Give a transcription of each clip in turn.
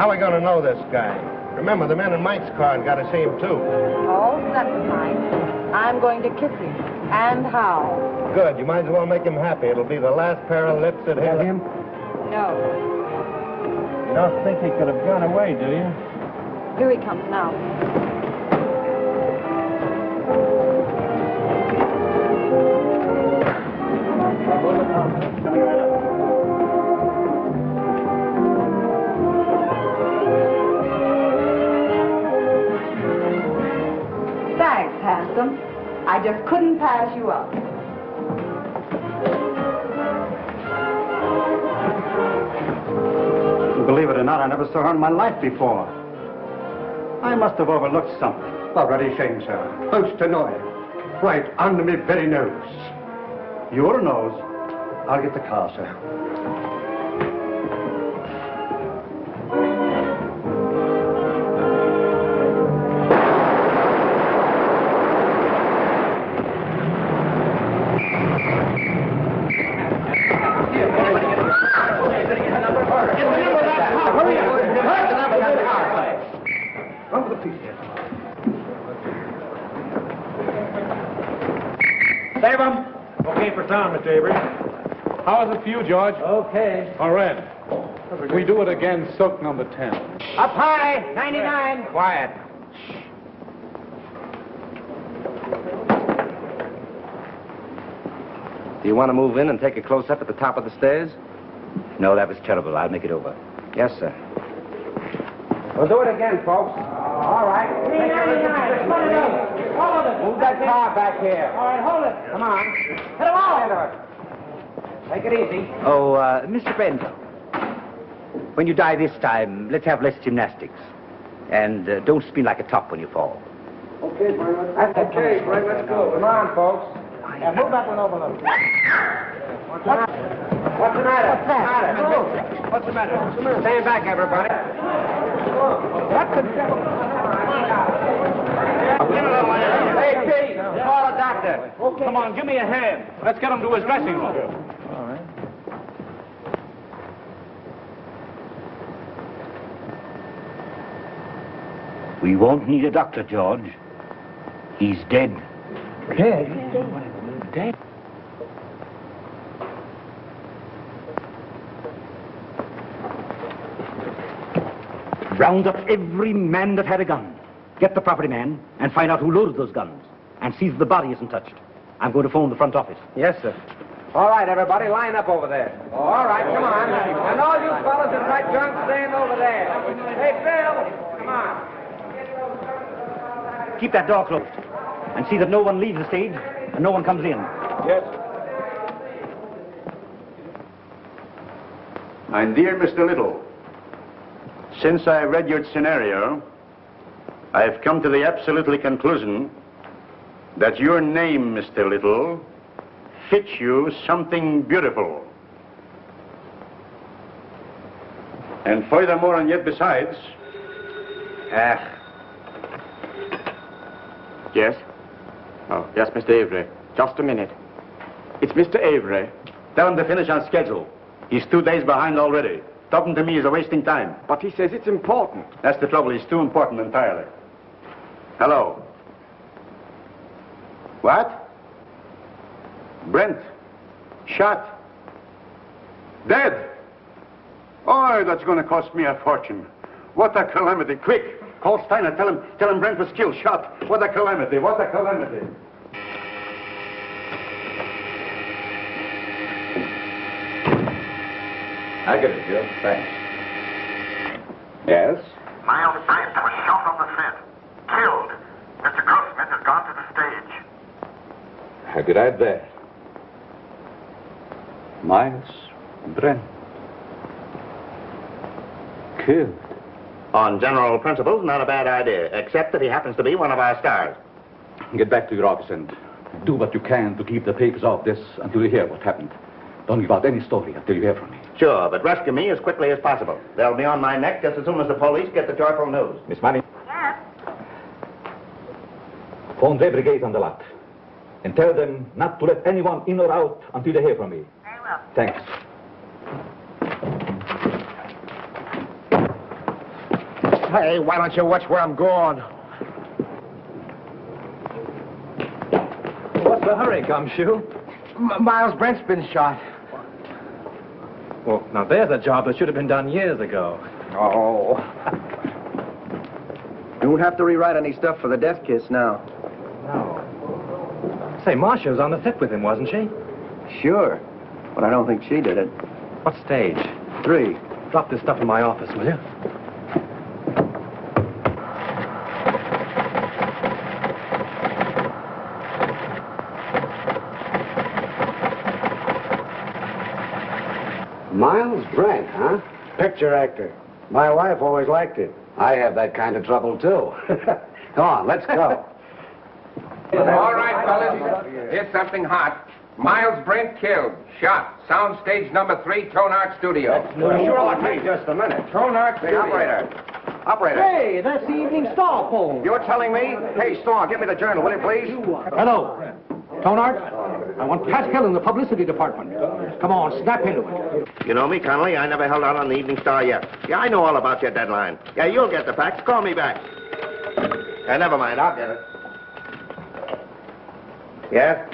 How are we going to know this guy? Remember, the men in Mike's car got to see him, too. Oh, never mind. I'm going to kiss him. And how? Good. You might as well make him happy. It'll be the last pair of lips that hit him. No. You don't think he could have gone away, do you? Here he comes now. Coming right up. Thanks, handsome. I just couldn't pass you up. Believe it or not, I never saw her in my life before. I must have overlooked something. A very shame, sir. Most annoying. Right under me very nose. Your nose? I'll get the car, sir. Save him. Okay for town, Mr. Avery. How is it for you, George? Okay. All right. We do it again, soak number 10. Up high, 99. Quiet. Do you want to move in and take a close-up at the top of the stairs? No, that was terrible. I'll make it over. Yes, sir. We'll do it again, folks. All right. 399. Put it up. Hold it. Move that car back here. All right, hold it. Come on. Hit them all into it. Take it easy. Oh, Mr. Brent, when you die this time, let's have less gymnastics. And don't spin like a top when you fall. Okay, Brian. That's okay, Brian. Let's go. Come on, folks. Yeah, move that one over a little. What's the matter? What's the matter? What's the matter? Stand back, everybody. What's the devil? Hey, Pete, call a doctor. Okay. Come on, give me a hand. Let's get him to his dressing room. All right. We won't need a doctor, George. He's dead. Dead? Dead? Round up every man that had a gun. Get the property man and find out who loaded those guns. And see that the body isn't touched. I'm going to phone the front office. Yes, sir. All right, everybody, line up over there. All right, come on. And all you fellas in that junk, stand over there. Hey, Bill, come on. Keep that door closed. And see that no one leaves the stage and no one comes in. Yes. My dear Mr. Little, since I read your scenario, I've come to the absolutely conclusion that your name, Mr. Little, fits you something beautiful. And furthermore, and yet besides... Yes? Oh, yes, Mr. Avery. Just a minute. It's Mr. Avery. Tell him to finish on schedule. He's 2 days behind already. Talking to me is a wasting time. But he says it's important. That's the trouble. He's too important entirely. Hello. What? Brent. Shot. Dead. Oh, that's going to cost me a fortune. What a calamity. Quick. Call Steiner. Tell him Brent was killed, shot. What a calamity. What a calamity. I get it, Joe. Thanks. Yes? Myles Brent was shot on the set. Killed. Mr. Grossman has gone to the stage. How did I that? Myles Brent. Killed. On general principles, not a bad idea, except that he happens to be one of our stars. Get back to your office and do what you can to keep the papers off this until you hear what happened. Don't give out any story until you hear from me. Sure, but rescue me as quickly as possible. They'll be on my neck just as soon as the police get the joyful news. Miss Marin. Yes? Phone the brigade on the lot. And tell them not to let anyone in or out until they hear from me. Very well. Thanks. Hey, why don't you watch where I'm going? What's the hurry, Gumshoe? Myles Brent's been shot. Well, now there's a job that should have been done years ago. Oh. You won't have to rewrite any stuff for the death kiss now. No. Say, Marcia was on the set with him, wasn't she? Sure, but I don't think she did it. What stage? 3. Drop this stuff in my office, will you? Myles Brent, huh? Picture actor. My wife always liked it. I have that kind of trouble, too. Come on, let's go. All right, fellas. Here's something hot. Myles Brent killed. Shot. Soundstage number 3, Tonart Studios. Sure, wait just a minute. Tonart Hey, Studios. Operator. Hey, that's the Evening Star poem. You're telling me? Hey, Star, give me the journal, will you, please? Hello. Tonart, I want Pascal in the publicity department. Come on, snap into it. You know me, Connolly. I never held out on the Evening Star yet. Yeah, I know all about your deadline. Yeah, you'll get the facts. Call me back. Never mind. I'll get it. Yes?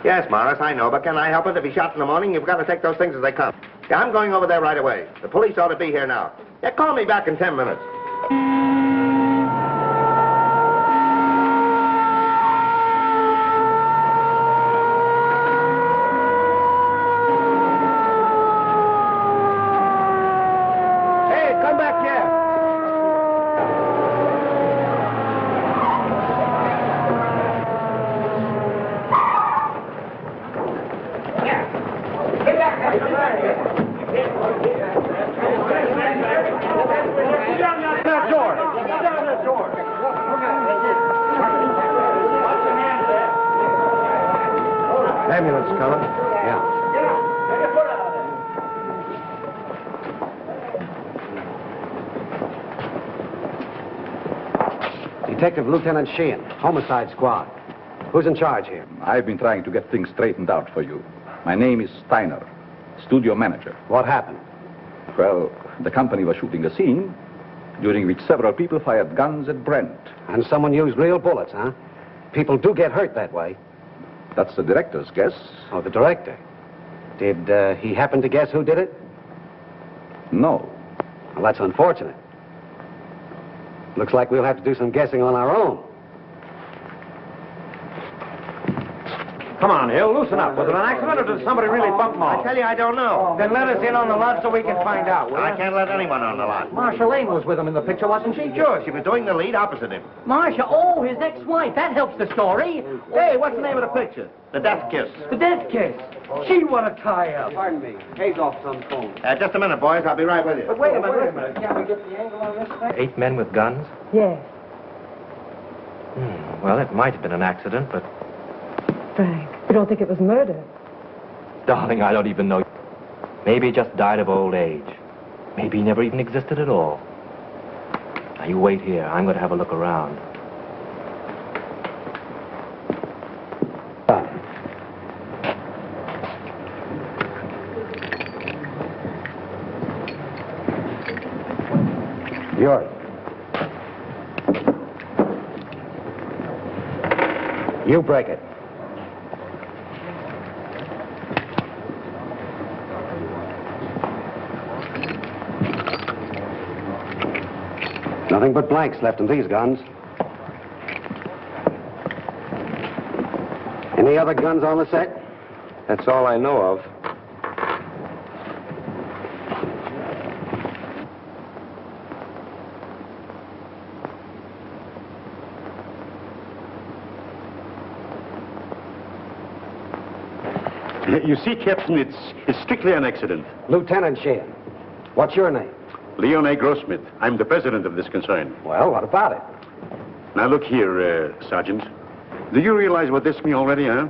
Yes, Morris, I know, but can I help it? If he's shot in the morning, you've got to take those things as they come. Yeah, I'm going over there right away. The police ought to be here now. Yeah, call me back in 10 minutes. Ambulance coming. Yeah. Detective Lieutenant Sheehan, Homicide Squad. Who's in charge here? I've been trying to get things straightened out for you. My name is Steiner, studio manager. What happened? Well, the company was shooting a scene during which several people fired guns at Brent. And someone used real bullets, huh? People do get hurt that way. That's the director's guess. Oh, the director. Did he happen to guess who did it? No. Well, that's unfortunate. Looks like we'll have to do some guessing on our own. Come on, Hill, loosen up. Was it an accident or did somebody really bump him off? I tell you, I don't know. Then let us in on the lot so we can find out, will I can't let anyone on the lot. Marcia Lane was with him in the picture, wasn't she? Sure, she was doing the lead opposite him. Marcia, oh, his ex-wife. That helps the story. Hey, what's the name of the picture? The Death Kiss. The death kiss. Gee, what a tie-up. Pardon me. Hayes off some phone. Just a minute, boys. I'll be right with you. But wait a minute. Can we get the angle on this thing? 8 men with guns? Yes. Well, it might have been an accident, but... Frank, you don't think it was murder? Darling, I don't even know. Maybe he just died of old age. Maybe he never even existed at all. Now, you wait here. I'm going to have a look around. Yours. You break it. Nothing but blanks left in these guns. Any other guns on the set? That's all I know of. You see, Captain, it's strictly an accident. Lieutenant Sheehan. What's your name? Leon A. Grossmith. I'm the president of this concern. Well, what about it? Now, look here, Sergeant. Do you realize what this means already, huh?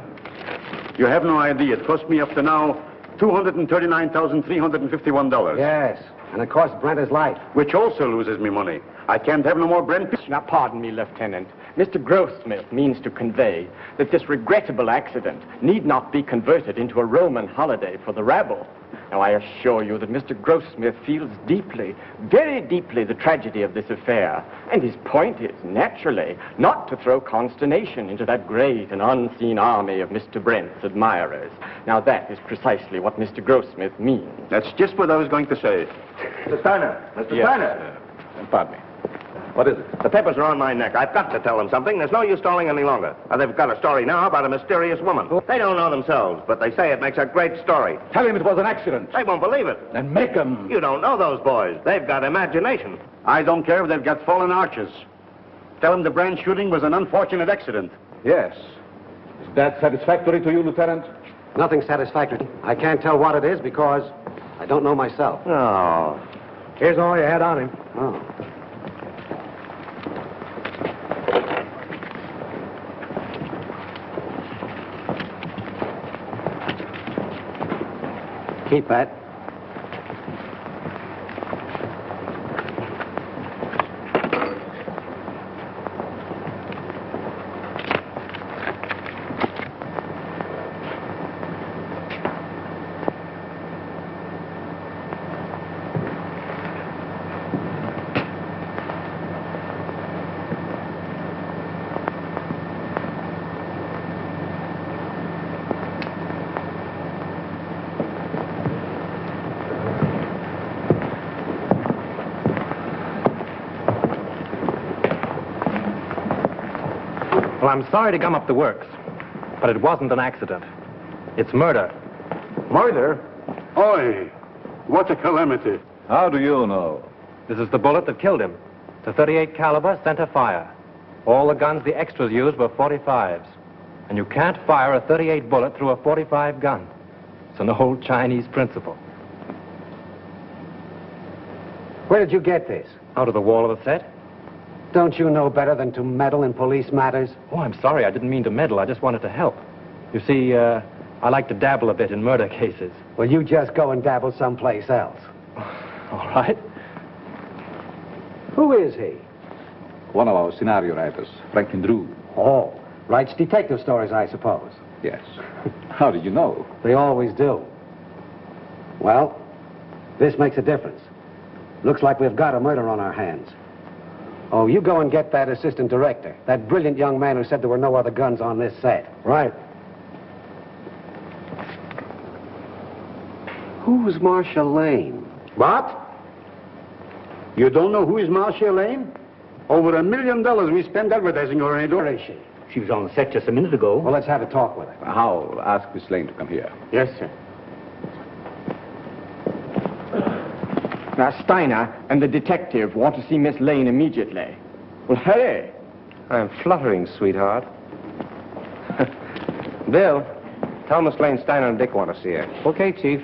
You have no idea. It cost me up to now $239,351. Yes, and it cost Brent his life. Which also loses me money. I can't have no more Brent. Now, pardon me, Lieutenant. Mr. Grossmith means to convey that this regrettable accident need not be converted into a Roman holiday for the rabble. Now, I assure you that Mr. Grossmith feels deeply, very deeply, the tragedy of this affair. And his point is, naturally, not to throw consternation into that great and unseen army of Mr. Brent's admirers. Now, that is precisely what Mr. Grossmith means. That's just what I was going to say. Mr. Steiner! Mr. Steiner! Pardon me. What is it? The papers are on my neck. I've got to tell them something. There's no use stalling any longer. They've got a story now about a mysterious woman. They don't know themselves, but they say it makes a great story. Tell him it was an accident. They won't believe it. Then make him. You don't know those boys. They've got imagination. I don't care if they've got fallen arches. Tell them the Brand shooting was an unfortunate accident. Yes. Is that satisfactory to you, Lieutenant? Nothing satisfactory. I can't tell what it is because I don't know myself. Oh. Here's all you had on him. Oh. Keep that. Well, I'm sorry to gum up the works, but it wasn't an accident. It's murder. Murder? Oi, what a calamity. How do you know? This is the bullet that killed him. It's a .38 caliber center fire. All the guns the extras used were .45s. And you can't fire a .38 bullet through a .45 gun. It's an old Chinese principle. Where did you get this? Out of the wall of the set? Don't you know better than to meddle in police matters? Oh, I'm sorry. I didn't mean to meddle. I just wanted to help. You see, I like to dabble a bit in murder cases. Well, you just go and dabble someplace else. All right. Who is he? One of our scenario writers, Franklyn Drew. Oh, writes detective stories, I suppose. Yes. How did you know? They always do. Well, this makes a difference. Looks like we've got a murder on our hands. Oh, you go and get that assistant director, that brilliant young man who said there were no other guns on this set. Right. Who's Marcia Lane? What? You don't know who is Marcia Lane? Over $1 million we spent advertising her in. Where is she? She was on the set just a minute ago. Well, let's have a talk with her. I'll ask Miss Lane to come here. Yes, sir. Now, Steiner and the detective want to see Miss Lane immediately. Well, hurry. I'm fluttering, sweetheart. Bill, tell Miss Lane Steiner and Dick want to see her. Okay, Chief.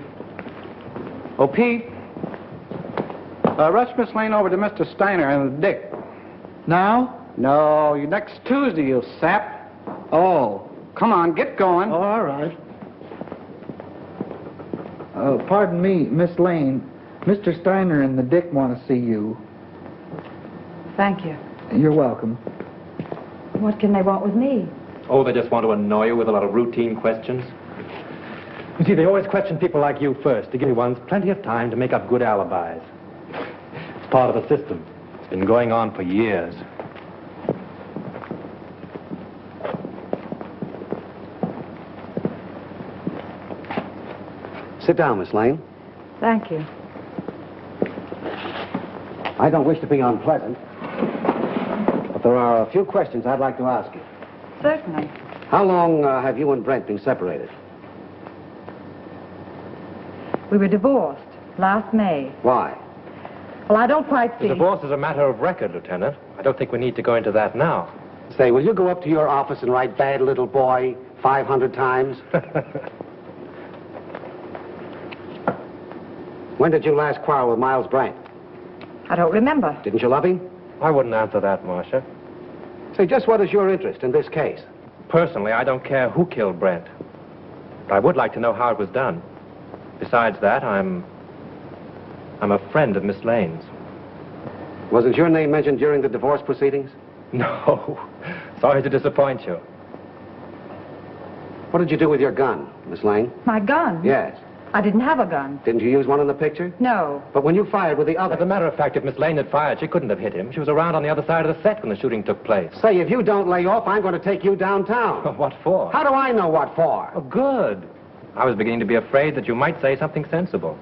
Oh, Pete. Rush Miss Lane over to Mr. Steiner and Dick. Now? No, next Tuesday, you sap. Oh, come on, get going. Oh, all right. Pardon me, Miss Lane. Mr. Steiner and the Dick want to see you. Thank you. You're welcome. What can they want with me? Oh, they just want to annoy you with a lot of routine questions. You see, they always question people like you first to give you ones plenty of time to make up good alibis. It's part of the system. It's been going on for years. Sit down, Miss Lane. Thank you. I don't wish to be unpleasant, but there are a few questions I'd like to ask you. Certainly. How long have you and Brent been separated? We were divorced last May. Why? Well, I don't quite see. The divorce is a matter of record, Lieutenant. I don't think we need to go into that now. Say, will you go up to your office and write "bad little boy" 500 times? When did you last quarrel with Myles Brent? I don't remember. Didn't you love him? I wouldn't answer that, Marcia. Say, just what is your interest in this case? Personally, I don't care who killed Brent. But I would like to know how it was done. Besides that, I'm a friend of Miss Lane's. Wasn't your name mentioned during the divorce proceedings? No. Sorry to disappoint you. What did you do with your gun, Miss Lane? My gun? Yes. I didn't have a gun. Didn't you use one in the picture? No. But when you fired with the other... As a matter of fact, if Miss Lane had fired, she couldn't have hit him. She was around on the other side of the set when the shooting took place. Say, if you don't lay off, I'm going to take you downtown. What for? How do I know what for? Oh, good. I was beginning to be afraid that you might say something sensible.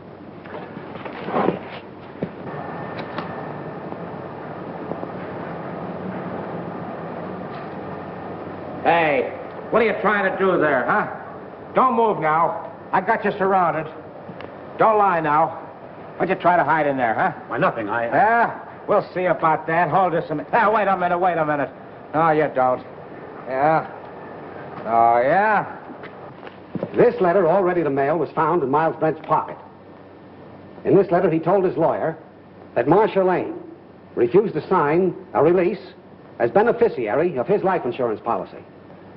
Hey, what are you trying to do there, huh? Don't move now. I got you surrounded. Don't lie now. What'd you try to hide in there, huh? Why, nothing. Yeah? We'll see about that. Hold this a minute. Wait a minute. No, you don't. Yeah? Oh, yeah? This letter, all ready to mail, was found in Myles Brent's pocket. In this letter, he told his lawyer that Marcia Lane refused to sign a release as beneficiary of his life insurance policy.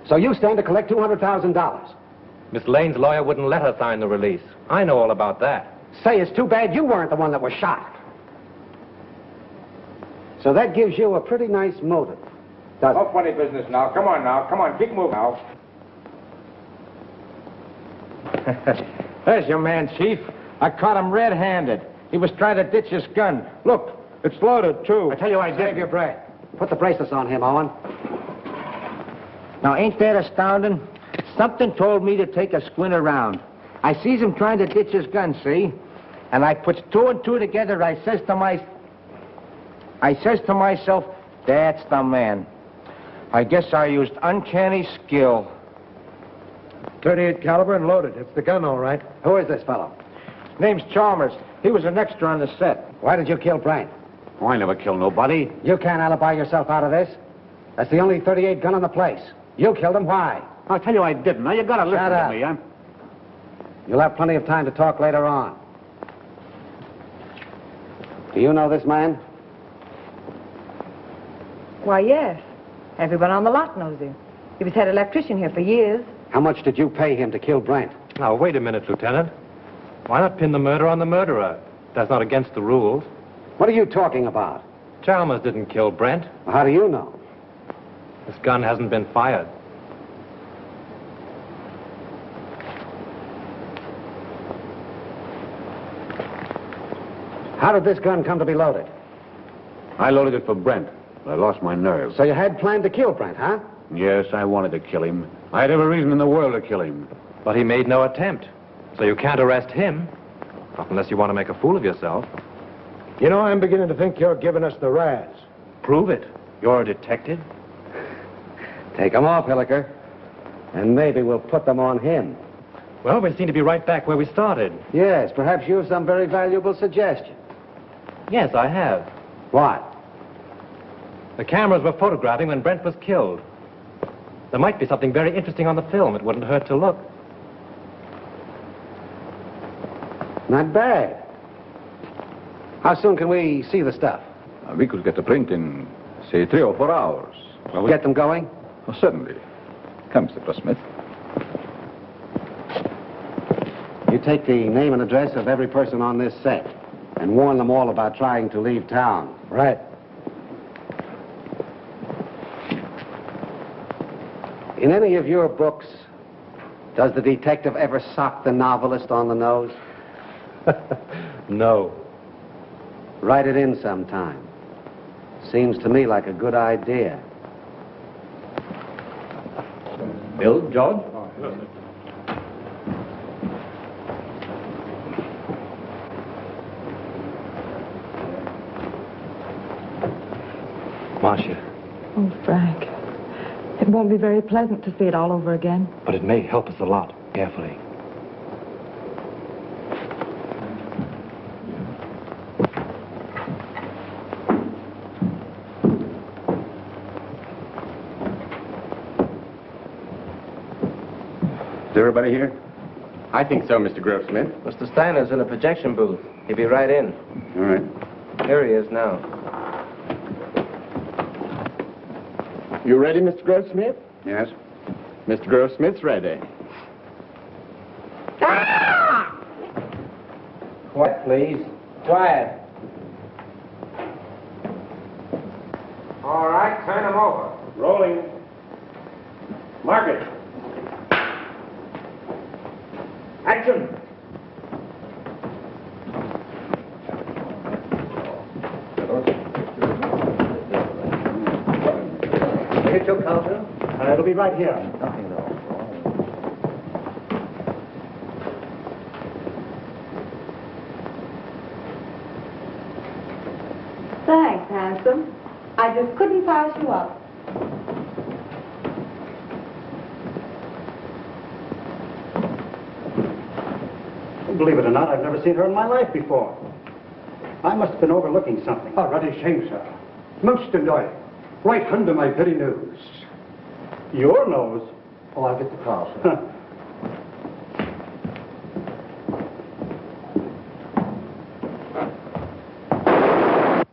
So you stand to collect $200,000. Miss Lane's lawyer wouldn't let her sign the release. I know all about that. Say, it's too bad you weren't the one that was shot. So that gives you a pretty nice motive, doesn't it? No funny business now. Come on, keep moving now. There's your man, Chief. I caught him red-handed. He was trying to ditch his gun. Look, it's loaded, too. I tell you, I did. Save your breath. Put the bracelets on him, Owen. Now, ain't that astounding? Something told me to take a squint around. I sees him trying to ditch his gun, see? And I puts two and two together. I says to myself, that's the man. I guess I used uncanny skill. 38 caliber and loaded. It's the gun, all right. Who is this fellow? Name's Chalmers. He was an extra on the set. Why did you kill Brent? Oh, I never killed nobody. You can't alibi yourself out of this. That's the only 38 gun in the place. You killed him. Why? I'll tell you I didn't. Now, you gotta listen Shut to up. me. You'll have plenty of time to talk later on. Do you know this man? Why, yes. Everyone on the lot knows him. He was head electrician here for years. How much did you pay him to kill Brent? Now, wait a minute, Lieutenant. Why not pin the murder on the murderer? That's not against the rules. What are you talking about? Chalmers didn't kill Brent. How do you know? This gun hasn't been fired. How did this gun come to be loaded? I loaded it for Brent, but I lost my nerve. So you had planned to kill Brent, huh? Yes, I wanted to kill him. I had every reason in the world to kill him. But he made no attempt. So you can't arrest him. Not unless you want to make a fool of yourself. You know, I'm beginning to think you're giving us the razz. Prove it. You're a detective. Take them off, Hilliker. And maybe we'll put them on him. Well, we seem to be right back where we started. Yes, perhaps you have some very valuable suggestion. Yes, I have. What? The cameras were photographing when Brent was killed. There might be something very interesting on the film. It wouldn't hurt to look. Not bad. How soon can we see the stuff? We could get the print in, say, 3 or 4 hours. Well, get them going? Oh, certainly. Come, Mr. Grossmith. You take the name and address of every person on this set and warn them all about trying to leave town. Right. In any of your books, does the detective ever sock the novelist on the nose? No. Write it in sometime. Seems to me like a good idea. Bill, George? Marcia. Oh, Frank. It won't be very pleasant to see it all over again. But it may help us a lot. Carefully. Is everybody here? I think so, Mr. Grossmith. Mr. Steiner's in a projection booth. He'll be right in. All right. Here he is now. You ready, Mr. Grossmith? Yes? Mr. Grossmith's ready. Quiet, please. Quiet. All right, turn him over. Rolling. Mark it. Action. Hit your counter? It'll be right here. Thanks, handsome. I just couldn't pass you up. Believe it or not, I've never seen her in my life before. I must have been overlooking something. Oh, that is shame, sir. Most annoying. Right under my very nose. Your nose? Oh, I'll get the car, sir.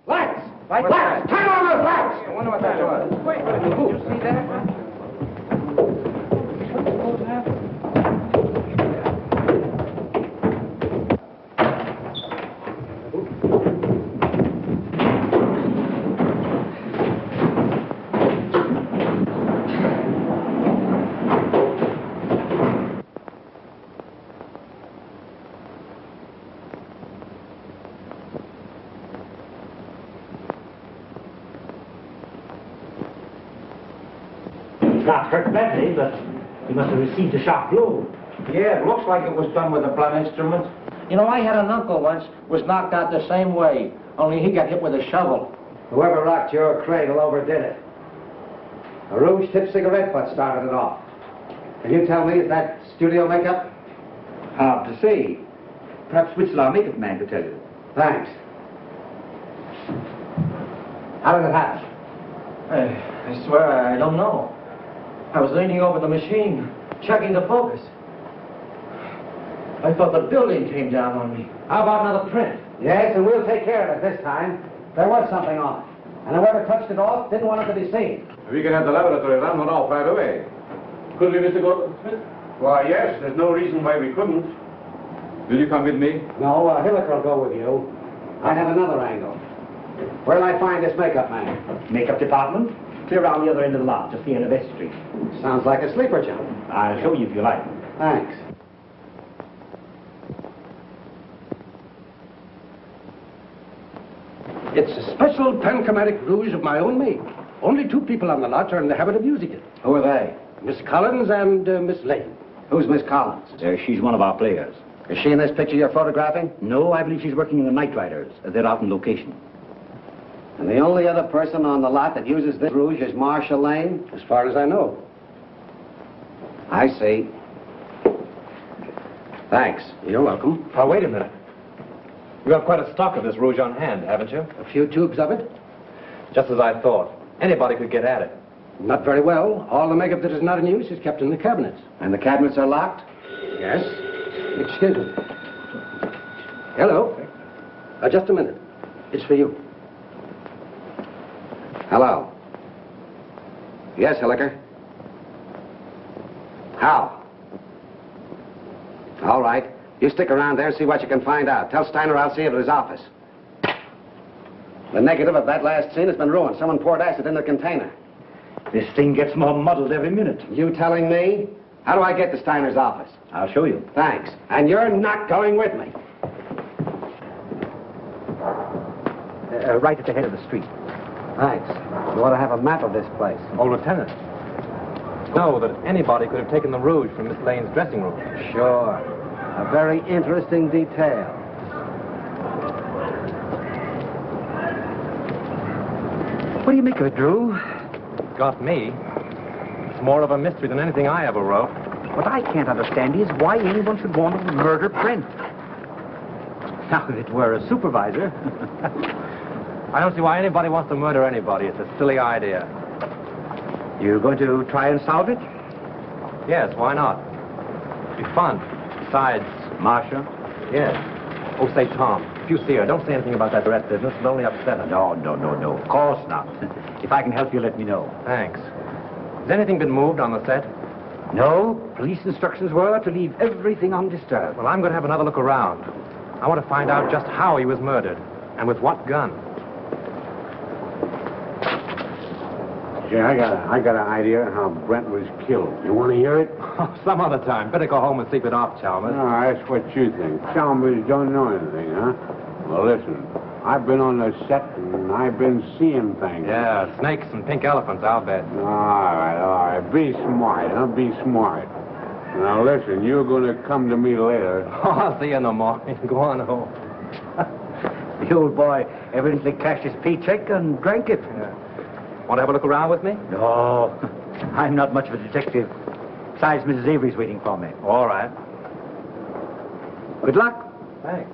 Lights! Lights! Turn on those lights! I wonder what that was. Wait, did you see that? Not hurt badly, but he must have received a sharp blow. Yeah, it looks like it was done with a blunt instrument. You know, I had an uncle once was knocked out the same way, only he got hit with a shovel. Whoever rocked your cradle overdid it. A rouge-tipped cigarette butt started it off. Can you tell me, is that studio makeup? Hard to say. Perhaps Whitzel, our makeup man, could tell you. Thanks. How did it happen? I swear I don't know. I was leaning over the machine, checking the focus. I thought the building came down on me. How about another print? Yes, and we'll take care of it this time. There was something on it. And whoever touched it off didn't want it to be seen. We can have the laboratory run one off right away. Could we, Mr. Goldsmith? Why, yes. There's no reason why we couldn't. Will you come with me? No, Hilliker will go with you. I have another angle. Where'll I find this makeup man? Makeup department? Clear around the other end of the lot, just the end of S Street. Sounds like a sleeper jump. I'll show you if you like. Thanks. It's a special panchromatic rouge of my own make. Only 2 people on the lot are in the habit of using it. Who are they? Miss Collins and Miss Lane. Who's Miss Collins? She's one of our players. Is she in this picture you're photographing? No, I believe she's working in the Night Riders. They're out on location. And the only other person on the lot that uses this rouge is Marcia Lane? As far as I know. I see. Thanks. You're welcome. Oh, wait a minute. You have quite a stock of this rouge on hand, haven't you? A few tubes of it? Just as I thought. Anybody could get at it. Not very well. All the makeup that is not in use is kept in the cabinets. And the cabinets are locked? Yes. Excuse me. Hello. Just a minute. It's for you. Hello. Yes, Hilliker. How? All right. You stick around there and see what you can find out. Tell Steiner I'll see you at his office. The negative of that last scene has been ruined. Someone poured acid in the container. This thing gets more muddled every minute. You telling me? How do I get to Steiner's office? I'll show you. Thanks. And you're not going with me. Right at the head of the street. Thanks. You ought to have a map of this place. Oh, Lieutenant. Know that anybody could have taken the rouge from Miss Lane's dressing room. Sure. A very interesting detail. What do you make of it, Drew? Got me. It's more of a mystery than anything I ever wrote. What I can't understand is why anyone should want to murder Brent. Now, if it were a supervisor... I don't see why anybody wants to murder anybody. It's a silly idea. You're going to try and solve it? Yes, why not? It'd be fun. Besides... Marcia? Yes. Oh, say, Tom, if you see her, don't say anything about that rat business. It'll only upset her. No. Of course not. If I can help you, let me know. Thanks. Has anything been moved on the set? No. Police instructions were to leave everything undisturbed. Well, I'm going to have another look around. I want to find out just how he was murdered and with what gun. Yeah, I got an idea how Brent was killed. You want to hear it? Some other time. Better go home and sleep it off, Chalmers. No, that's what you think. Chalmers don't know anything, huh? Well, listen. I've been on the set and I've been seeing things. Yeah, snakes and pink elephants, I'll bet. All right. Be smart, huh? Be smart. Now, listen, you're going to come to me later. Oh, I'll see you in the morning. Go on home. The old boy evidently cashed his paycheck and drank it. Yeah. Want to have a look around with me? No, I'm not much of a detective. Besides, Mrs. Avery's waiting for me. All right. Good luck. Thanks.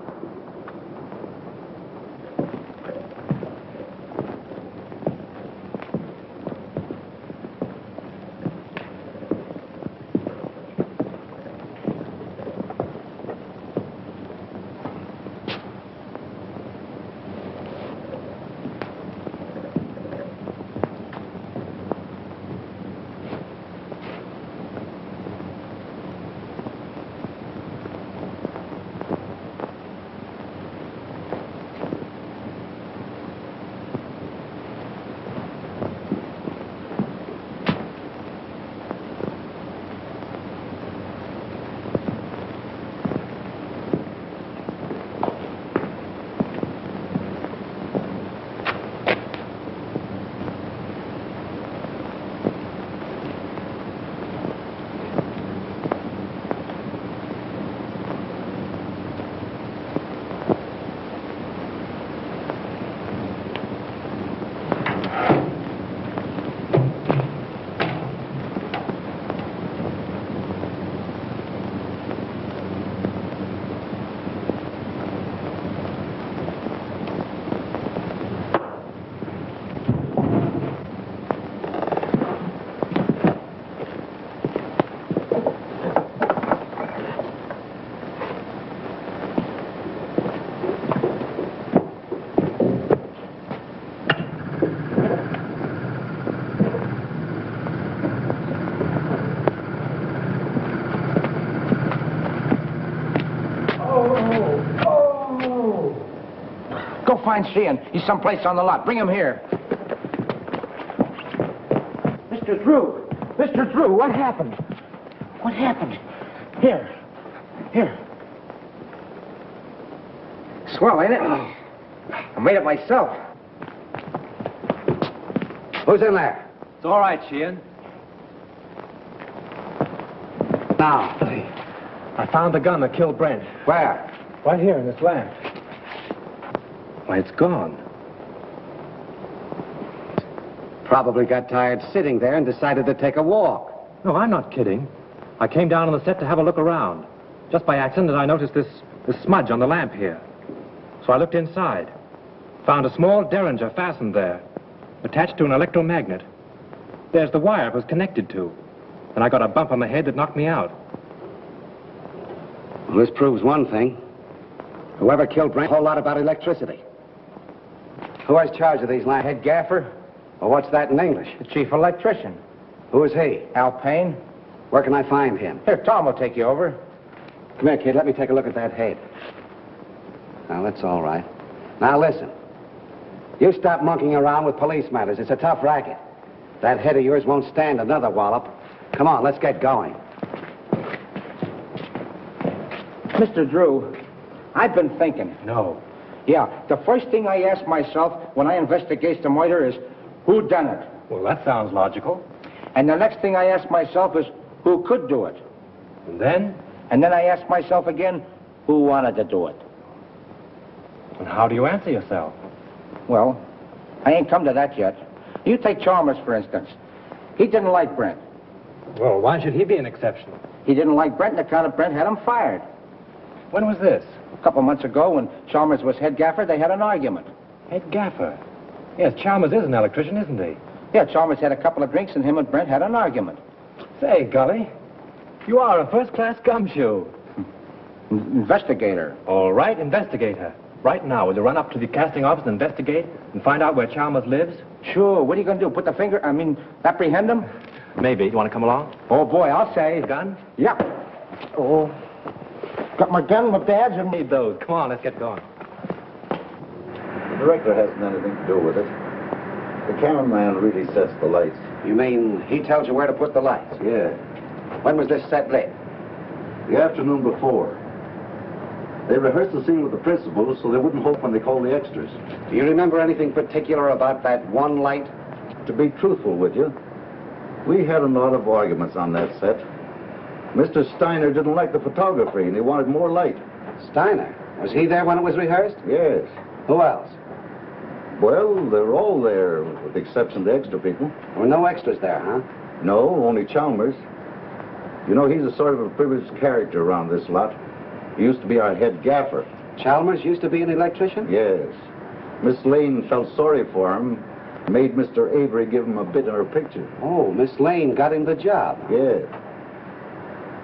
Go find Sheehan. He's someplace on the lot. Bring him here. Mr. Drew! Mr. Drew, what happened? What happened? Here. Swell, ain't it? I made it myself. Who's in there? It's all right, Sheehan. Now. I found the gun that killed Brent. Where? Right here in this lamp. Why, it's gone. Probably got tired sitting there and decided to take a walk. No, I'm not kidding. I came down on the set to have a look around. Just by accident, I noticed this smudge on the lamp here. So I looked inside. Found a small derringer fastened there, attached to an electromagnet. There's the wire it was connected to. And I got a bump on the head that knocked me out. Well, this proves one thing. Whoever killed Brent, a whole lot about electricity. Who has charge of these lamps? Head gaffer, Well, what's that in English? the chief electrician. Who is he? Al Payne. Where can I find him? Here, Tom will take you over. Come here, kid. Let me take a look at that head. Now, that's all right. Now, listen. You stop monkeying around with police matters. It's a tough racket. That head of yours won't stand another wallop. Come on, let's get going. Mr. Drew, I've been thinking. No. Yeah, the first thing I ask myself when I investigate the murder is, who done it? Well, that sounds logical. And the next thing I ask myself is, who could do it? And then? And then I ask myself again, who wanted to do it? And how do you answer yourself? Well, I ain't come to that yet. You take Chalmers, for instance. He didn't like Brent. Well, why should he be an exception? He didn't like Brent on account of Brent had him fired. When was this? A couple months ago, when Chalmers was head gaffer, they had an argument. Head gaffer? Yes, Chalmers is an electrician, isn't he? Yeah, Chalmers had a couple of drinks, and him and Brent had an argument. Say, Gully, you are a first-class gumshoe. Investigator. All right, investigator. Right now, will you run up to the casting office and investigate and find out where Chalmers lives? Sure. What are you going to do? Apprehend him? Maybe. You want to come along? Oh, boy, I'll say. The gun? Yeah. Oh. Got my gun, my badge, and Need those. Come on, let's get going. The director hasn't anything to do with it. The cameraman really sets the lights. You mean he tells you where to put the lights? Yeah. When was this set lit? The afternoon before. They rehearsed the scene with the principals so they wouldn't hope when they called the extras. Do you remember anything particular about that one light? To be truthful with you, we had a lot of arguments on that set. Mr. Steiner didn't like the photography and he wanted more light. Steiner? Was he there when it was rehearsed? Yes. Who else? Well, they're all there, with the exception of the extra people. There were no extras there, huh? No, only Chalmers. You know, he's a sort of a privileged character around this lot. He used to be our head gaffer. Chalmers used to be an electrician? Yes. Miss Lane felt sorry for him, made Mr. Avery give him a bit in her picture. Oh, Miss Lane got him the job. Yes.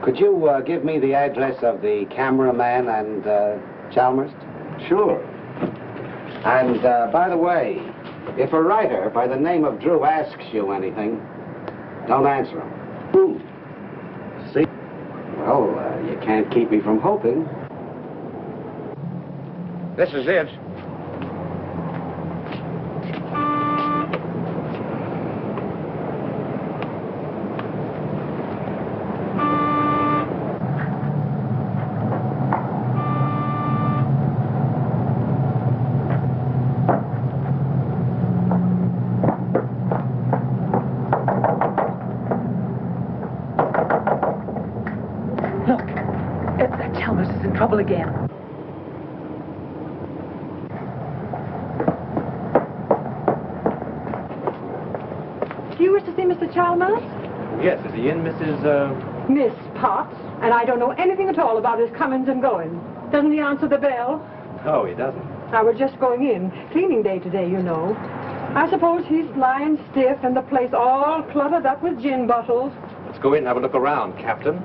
Could you give me the address of the cameraman and Chalmers? Sure. And, by the way, if a writer by the name of Drew asks you anything, don't answer him. Who? See? Well, you can't keep me from hoping. This is it. Again. Do you wish to see Mr. Chalmers? Yes, is he in, Mrs. Miss Potts, and I don't know anything at all about his comings and goings. Doesn't he answer the bell? No, he doesn't. I was just going in. Cleaning day today, you know. I suppose he's lying stiff and the place all cluttered up with gin bottles. Let's go in and have a look around, Captain.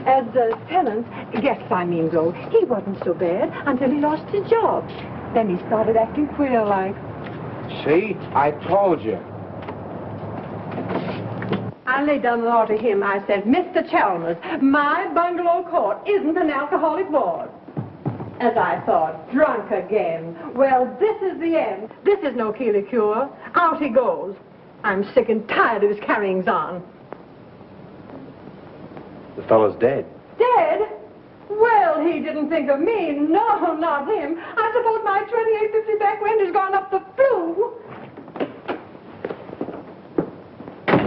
As tenant, guests I mean though, he wasn't so bad until he lost his job. Then he started acting queer like. See? I told you. I laid down the law to him. I said, Mr. Chalmers, my bungalow court isn't an alcoholic ward. As I thought, drunk again. Well, this is the end. This is no Keeley cure. Out he goes. I'm sick and tired of his carryings on. The fellow's dead. Dead? Well, he didn't think of me. No, not him. I suppose my 2850 back wind has gone up the flue.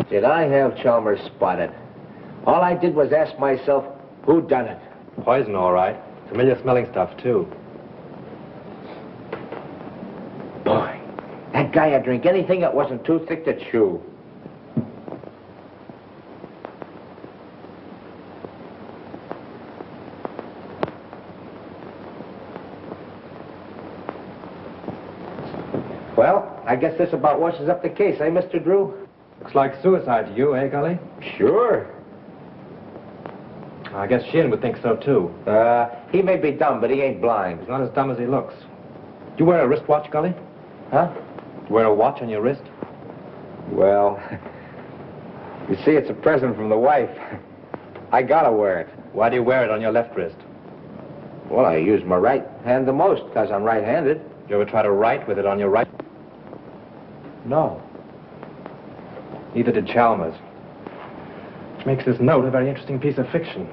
Did I have Chalmers spotted? All I did was ask myself, who done it? Poison, all right. Familiar smelling stuff, too. Boy, that guy would drink anything that wasn't too thick to chew. Well, I guess this about washes up the case, eh, Mr. Drew? Looks like suicide to you, eh, Gully? Sure. I guess Sheehan would think so, too. He may be dumb, but he ain't blind. He's not as dumb as he looks. Do you wear a wristwatch, Gully? Huh? Do you wear a watch on your wrist? Well, you see, it's a present from the wife. I gotta wear it. Why do you wear it on your left wrist? Well, I use my right hand the most, because I'm right-handed. You ever try to write with it on your right? No. Neither did Chalmers. Which makes this note a very interesting piece of fiction.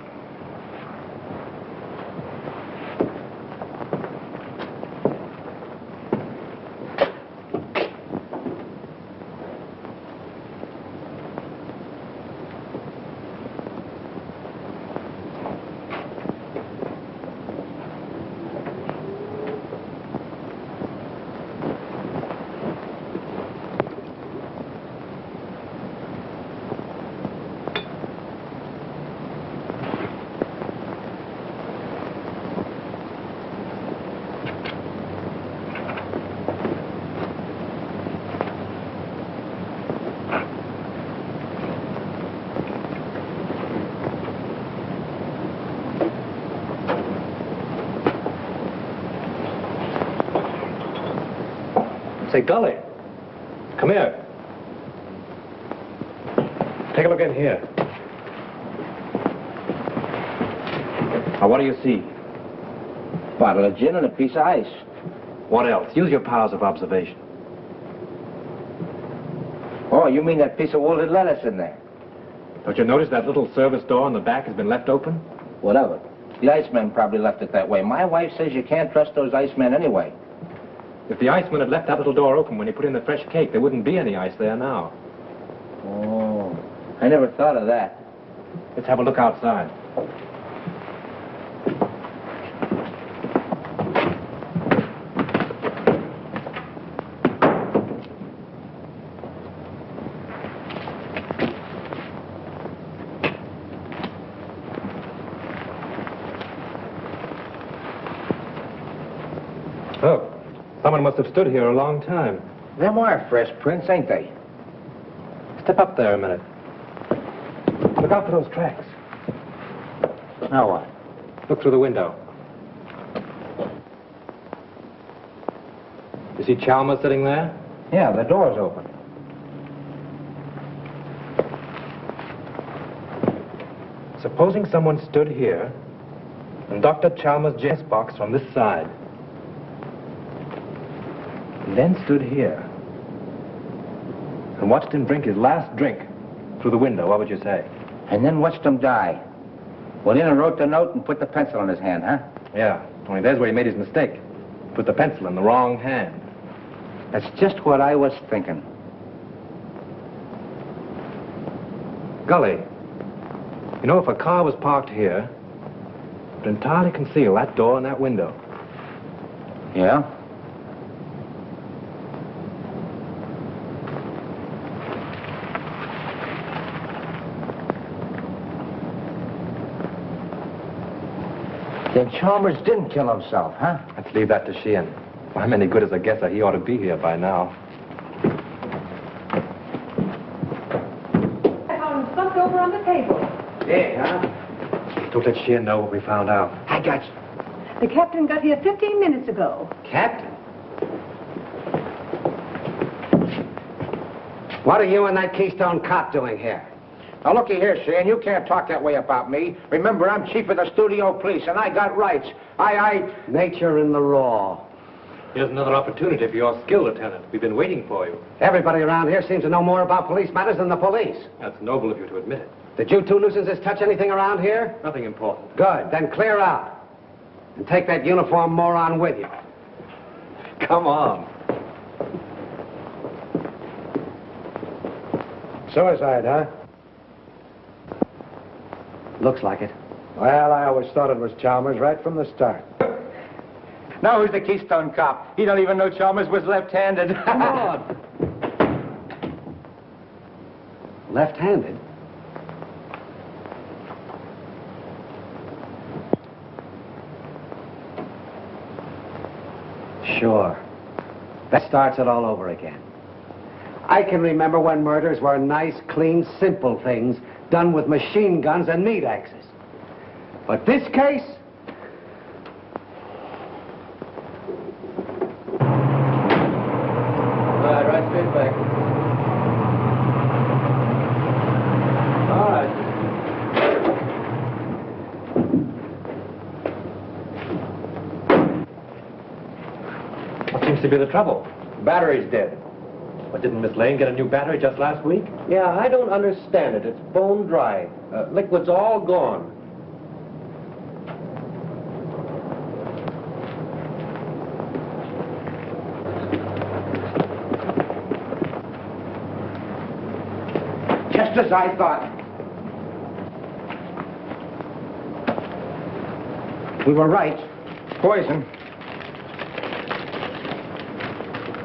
Say, Gully, come here. Take a look in here. Now, what do you see? Bottle of gin and a piece of ice. What else? Use your powers of observation. Oh, you mean that piece of wilted lettuce in there? Don't you notice that little service door on the back has been left open? What of it? The Iceman probably left it that way. My wife says you can't trust those Icemen anyway. If the Iceman had left that little door open when he put in the fresh cake, there wouldn't be any ice there now. Oh, I never thought of that. Let's have a look outside. Look, someone must have stood here a long time. Them are fresh prints, ain't they? Step up there a minute. Look out for those tracks. Now what? Look through the window. You see Chalmers sitting there? Yeah, the door's open. Supposing someone stood here and Dr. Chalmers' James box from this side. And then stood here and watched him drink his last drink through the window, what would you say? And then watched him die. Went in and wrote the note and put the pencil in his hand, huh? Yeah, only there's where he made his mistake. Put the pencil in the wrong hand. That's just what I was thinking. Gully, you know, if a car was parked here, it would entirely conceal that door and that window. Yeah? Then Chalmers didn't kill himself, huh? Let's leave that to Sheehan. If I'm any good as a guesser, he ought to be here by now. I found stuff over on the table. Yeah, huh? Don't let Sheehan know what we found out. I got you. The captain got here 15 minutes ago. Captain? What are you and that Keystone cop doing here? Now, looky here, Sheehan, you can't talk that way about me. Remember, I'm chief of the studio police, and I got rights. Nature in the raw. Here's another opportunity for your skill, Lieutenant. We've been waiting for you. Everybody around here seems to know more about police matters than the police. That's noble of you to admit it. Did you two nuisances touch anything around here? Nothing important. Good. Then clear out. And take that uniform moron with you. Come on. Suicide, huh? Looks like it. Well, I always thought it was Chalmers right from the start. Now who's the Keystone cop? He don't even know Chalmers was left-handed. Come on. Left-handed? Sure. That starts it all over again. I can remember when murders were nice, clean, simple things done with machine guns and meat axes. But this case? Right straight back. All right. What seems to be the trouble? Battery's dead. But didn't Miss Lane get a new battery just last week? Yeah, I don't understand it. It's bone dry. Liquid's all gone. Just as I thought. We were right. Poison.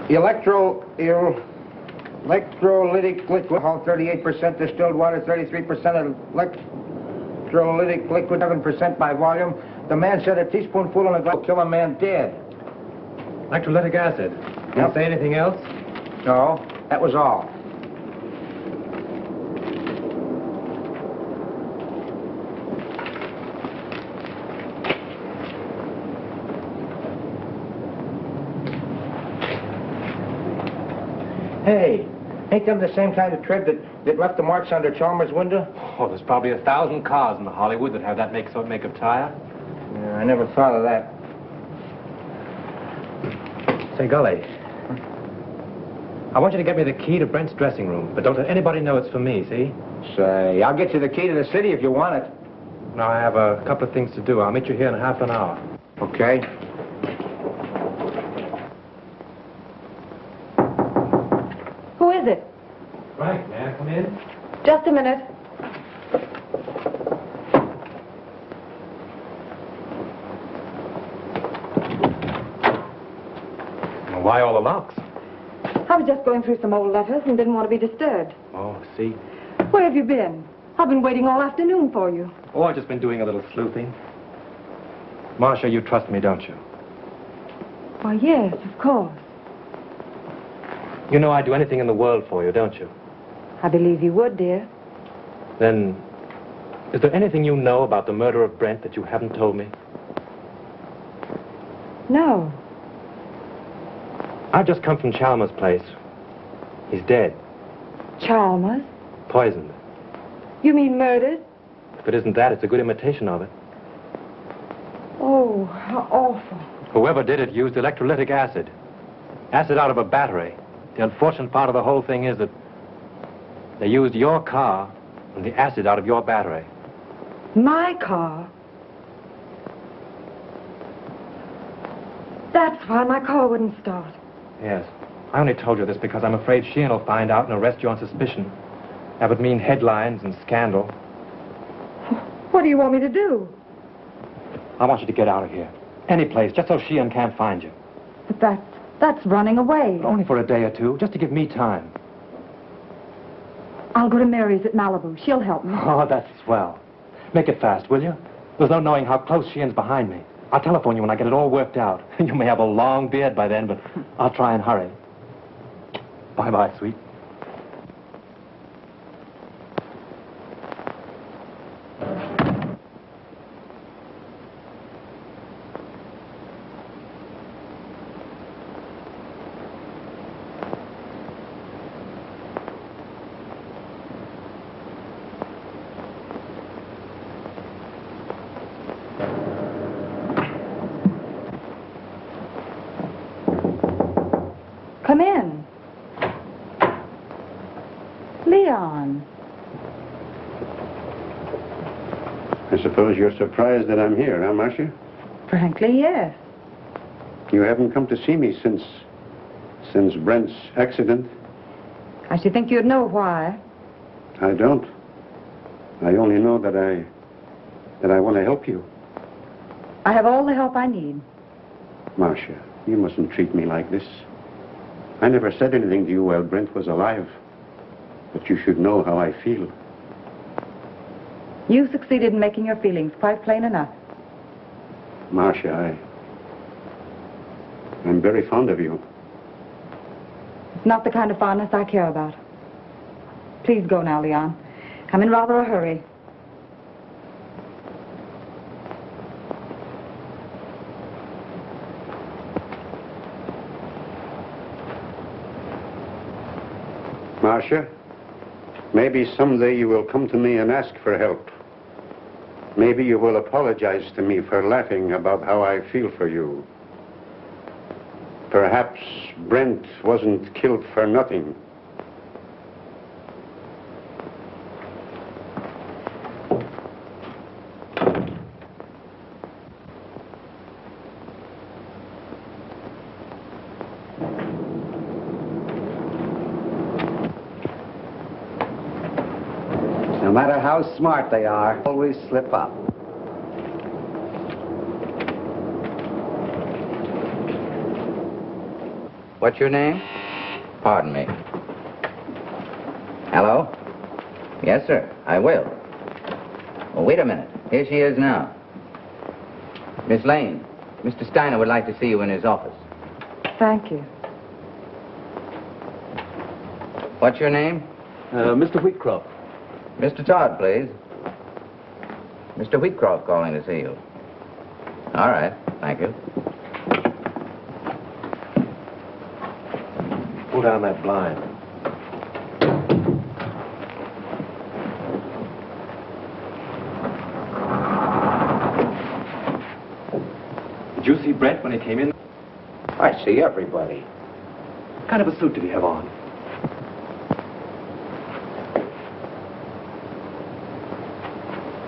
Electrolytic liquid, 38% distilled water, 33% electrolytic liquid, 7% by volume. The man said a teaspoonful in a glass will kill a man dead. Electrolytic acid. Didn't say anything else? No, that was all. Hey, ain't them the same kind of tread that left the marks under Chalmers' window? Oh, there's probably 1,000 cars in Hollywood that have that make of tire. Yeah, I never thought of that. Say, Gully, I want you to get me the key to Brent's dressing room, but don't let anybody know it's for me, see? Say, I'll get you the key to the city if you want it. Now, I have a couple of things to do. I'll meet you here in half an hour. Okay. Who is it? Frank, may I come in? Just a minute. Well, why all the locks? I was just going through some old letters and didn't want to be disturbed. Oh, see? Where have you been? I've been waiting all afternoon for you. Oh, I've just been doing a little sleuthing. Marcia, you trust me, don't you? Why, yes, of course. You know I'd do anything in the world for you, don't you? I believe you would, dear. Then, is there anything you know about the murder of Brent that you haven't told me? No. I've just come from Chalmers' place. He's dead. Chalmers? Poisoned. You mean murdered? If it isn't that, it's a good imitation of it. Oh, how awful. Whoever did it used electrolytic acid. Acid out of a battery. The unfortunate part of the whole thing is that they used your car and the acid out of your battery. My car? That's why my car wouldn't start. Yes. I only told you this because I'm afraid Sheehan will find out and arrest you on suspicion. That would mean headlines and scandal. What do you want me to do? I want you to get out of here. Any place, just so Sheehan can't find you. But that's running away. But only for a day or two, just to give me time. I'll go to Mary's at Malibu. She'll help me. Oh, that's swell. Make it fast, will you? There's no knowing how close Sheehan's behind me. I'll telephone you when I get it all worked out. You may have a long beard by then, but I'll try and hurry. Bye-bye, sweet. Come in. Leon. I suppose you're surprised that I'm here, huh, Marcia? Frankly, yes. You haven't come to see me since Brent's accident? I should think you'd know why. I don't. I only know that I want to help you. I have all the help I need. Marcia, you mustn't treat me like this. I never said anything to you while Brent was alive. But you should know how I feel. You succeeded in making your feelings quite plain enough. Marcia, I'm very fond of you. It's not the kind of fondness I care about. Please go now, Leon. I'm in rather a hurry. Marcia, maybe someday you will come to me and ask for help. Maybe you will apologize to me for laughing about how I feel for you. Perhaps Brent wasn't killed for nothing. No matter how smart they are, always slip up. What's your name? Pardon me. Hello? Yes, sir, I will. Well, wait a minute. Here she is now. Miss Lane, Mr. Steiner would like to see you in his office. Thank you. What's your name? Mr. Wheatcroft. Mr. Todd, please. Mr. Wheatcroft calling to see you. All right, thank you. Pull down that blind. Did you see Brent when he came in? I see everybody. What kind of a suit did he have on?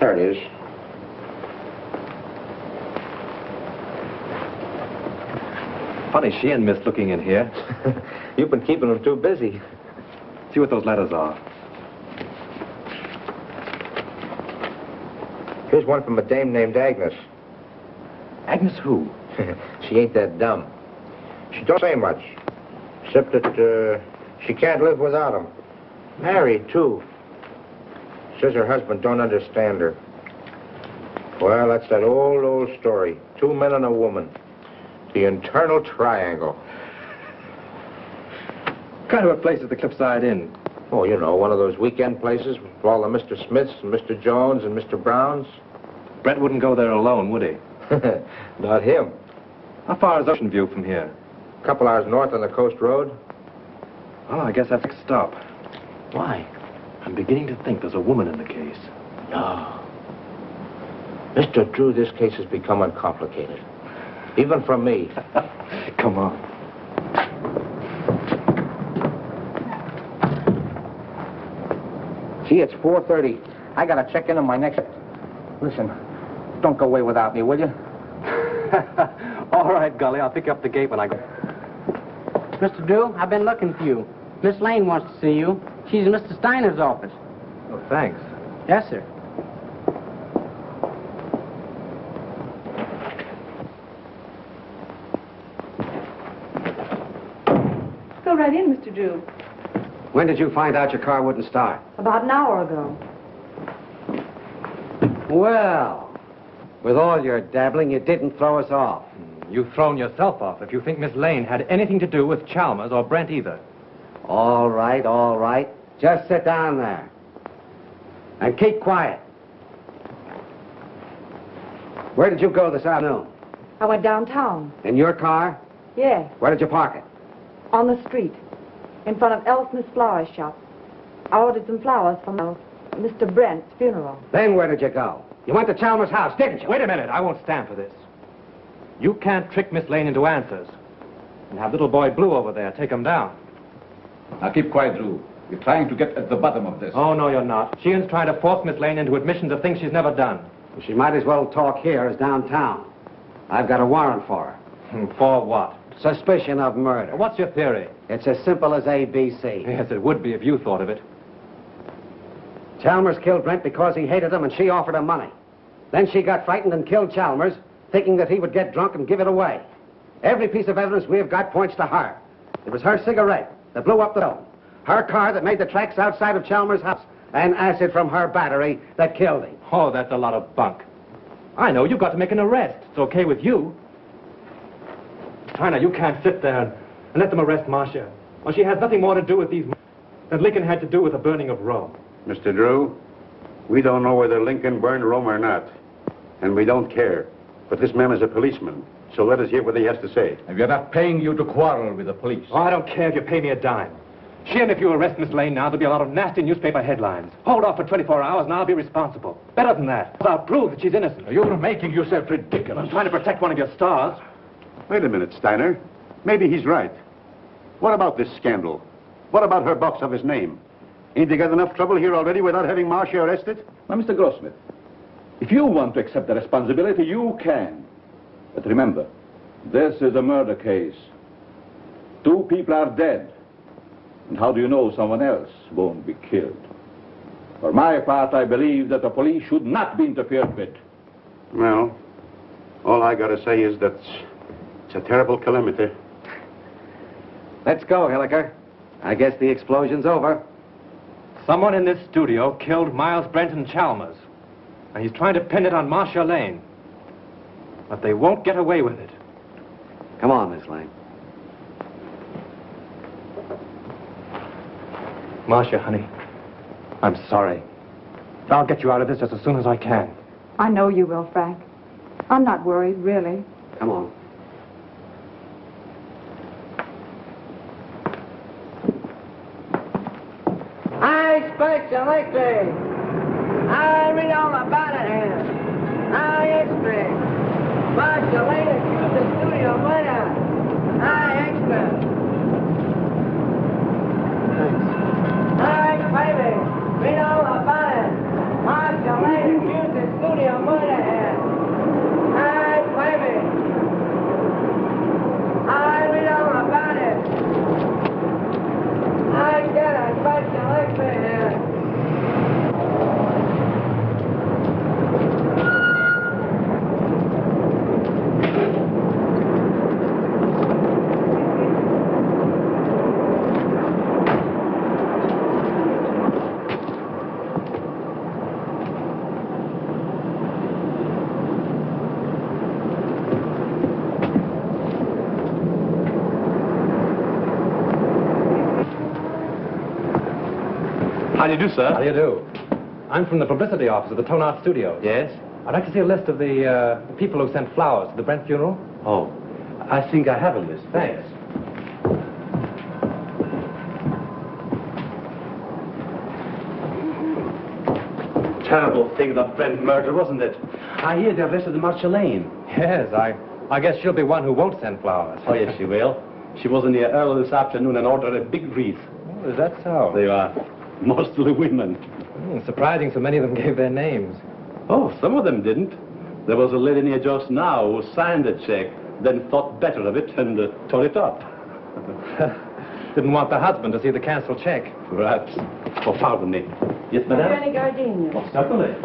There it is. Funny she and Miss looking in here. You've been keeping them too busy. See what those letters are. Here's one from a dame named Agnes. Agnes who? She ain't that dumb. She don't say much, except that she can't live without him. Married, too. Says her husband don't understand her. Well, that's that old story. 2 men and a woman. The internal triangle. What kind of a place is the Cliffside Inn? Oh, you know, one of those weekend places with all the Mr. Smiths and Mr. Jones and Mr. Browns. Brent wouldn't go there alone, would he? Not him. How far is Ocean View from here? A couple hours north on the coast road. Oh, I guess that's a stop. Why? I'm beginning to think there's a woman in the case. No. Mr. Drew, this case has become uncomplicated. Even for me. Come on. Gee, it's 4:30. I gotta check in on my next... Listen, don't go away without me, will you? All right, Gully, I'll pick you up the gate when I go. Mr. Drew, I've been looking for you. Miss Lane wants to see you. She's in Mr. Steiner's office. Oh, thanks. Yes, sir. Go right in, Mr. Drew. When did you find out your car wouldn't start? About an hour ago. Well, with all your dabbling, you didn't throw us off. You've thrown yourself off if you think Miss Lane had anything to do with Chalmers or Brent either. All right, all right. Just sit down there. And keep quiet. Where did you go this afternoon? I went downtown. In your car? Yes, Where did you park it? on the street, in front of Elsmith's flower shop. I ordered some flowers for Mr. Brent's funeral. Then where did you go? You went to Chalmers' house, didn't you? Wait a minute. I won't stand for this. You can't trick Miss Lane into answers. And have little boy Blue over there take him down. Now keep quiet, Drew. We're trying to get at the bottom of this. Oh, no, you're not. Sheehan's trying to force Miss Lane into admissions of things she's never done. Well, she might as well talk here as downtown. I've got a warrant for her. For what? Suspicion of murder. What's your theory? It's as simple as ABC. Yes, it would be if you thought of it. Chalmers killed Brent because he hated him and she offered him money. Then she got frightened and killed Chalmers, thinking that he would get drunk and give it away. Every piece of evidence we have got points to her. It was her cigarette that blew up the dome, her car that made the tracks outside of Chalmers' house, and acid from her battery that killed him. Oh, that's a lot of bunk. I know, you've got to make an arrest. It's okay with you. Steiner, you can't sit there and let them arrest Marcia. Well, she has nothing more to do with these than Lincoln had to do with the burning of Rome. Mr. Drew, we don't know whether Lincoln burned Rome or not, and we don't care. But this man is a policeman, so let us hear what he has to say. And we are not paying you to quarrel with the police. Oh, I don't care if you pay me a dime. Sheehan, if you arrest Miss Lane now, there'll be a lot of nasty newspaper headlines. Hold off for 24 hours and I'll be responsible. Better than that. I'll prove that she's innocent. You're making yourself ridiculous. I'm trying to protect one of your stars. Wait a minute, Steiner. Maybe he's right. What about this scandal? What about her box office name? Ain't they got enough trouble here already without having Marcia arrested? Now, Mr. Grossmith, if you want to accept the responsibility, you can. But remember, this is a murder case. 2 people are dead. And how do you know someone else won't be killed? For my part, I believe that the police should not be interfered with. Well, all I gotta say is that it's a terrible calamity. Let's go, Hilliker. I guess the explosion's over. Someone in this studio killed Myles Brent and Chalmers. And he's trying to pin it on Marcia Lane. But they won't get away with it. Come on, Miss Lane. Marcia, honey, I'm sorry. I'll get you out of this just as soon as I can. I know you will, Frank. I'm not worried, really. Come on. I speculate. I read all about it here. I extra. Marcia Lane accused the studio murder. I extra. I baby. Read all about it. Marcia Lane accused the studio murder here. I baby. I How do you do, sir? How do you do? I'm from the publicity office of the Tonart Studios. Yes? I'd like to see a list of the people who sent flowers to the Brent funeral. Oh, I think I have a list. Thanks. Terrible thing, that Brent murder, wasn't it? I hear they arrested Marceline. Yes, I guess she'll be one who won't send flowers. Oh, yes, she will. She was in here early this afternoon and ordered a big wreath. Oh, is that so? They are mostly women. Surprising so many of them gave their names. Oh, some of them didn't. There was a lady near just now who signed the check, then thought better of it and tore it up. Didn't want the husband to see the canceled check. Perhaps. Oh, pardon me. Yes, madame? Any gardenias? Oh, certainly.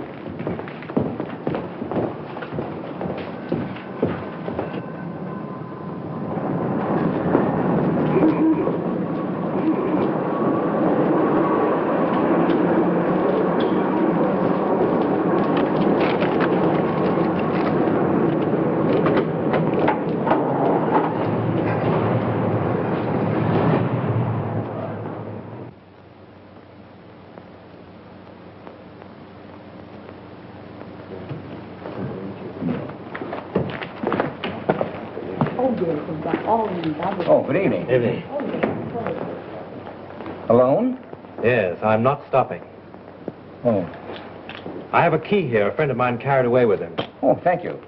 Oh, good evening. Evening. Alone? Yes, I'm not stopping. Oh. I have a key here. A friend of mine carried away with him. Oh, thank you.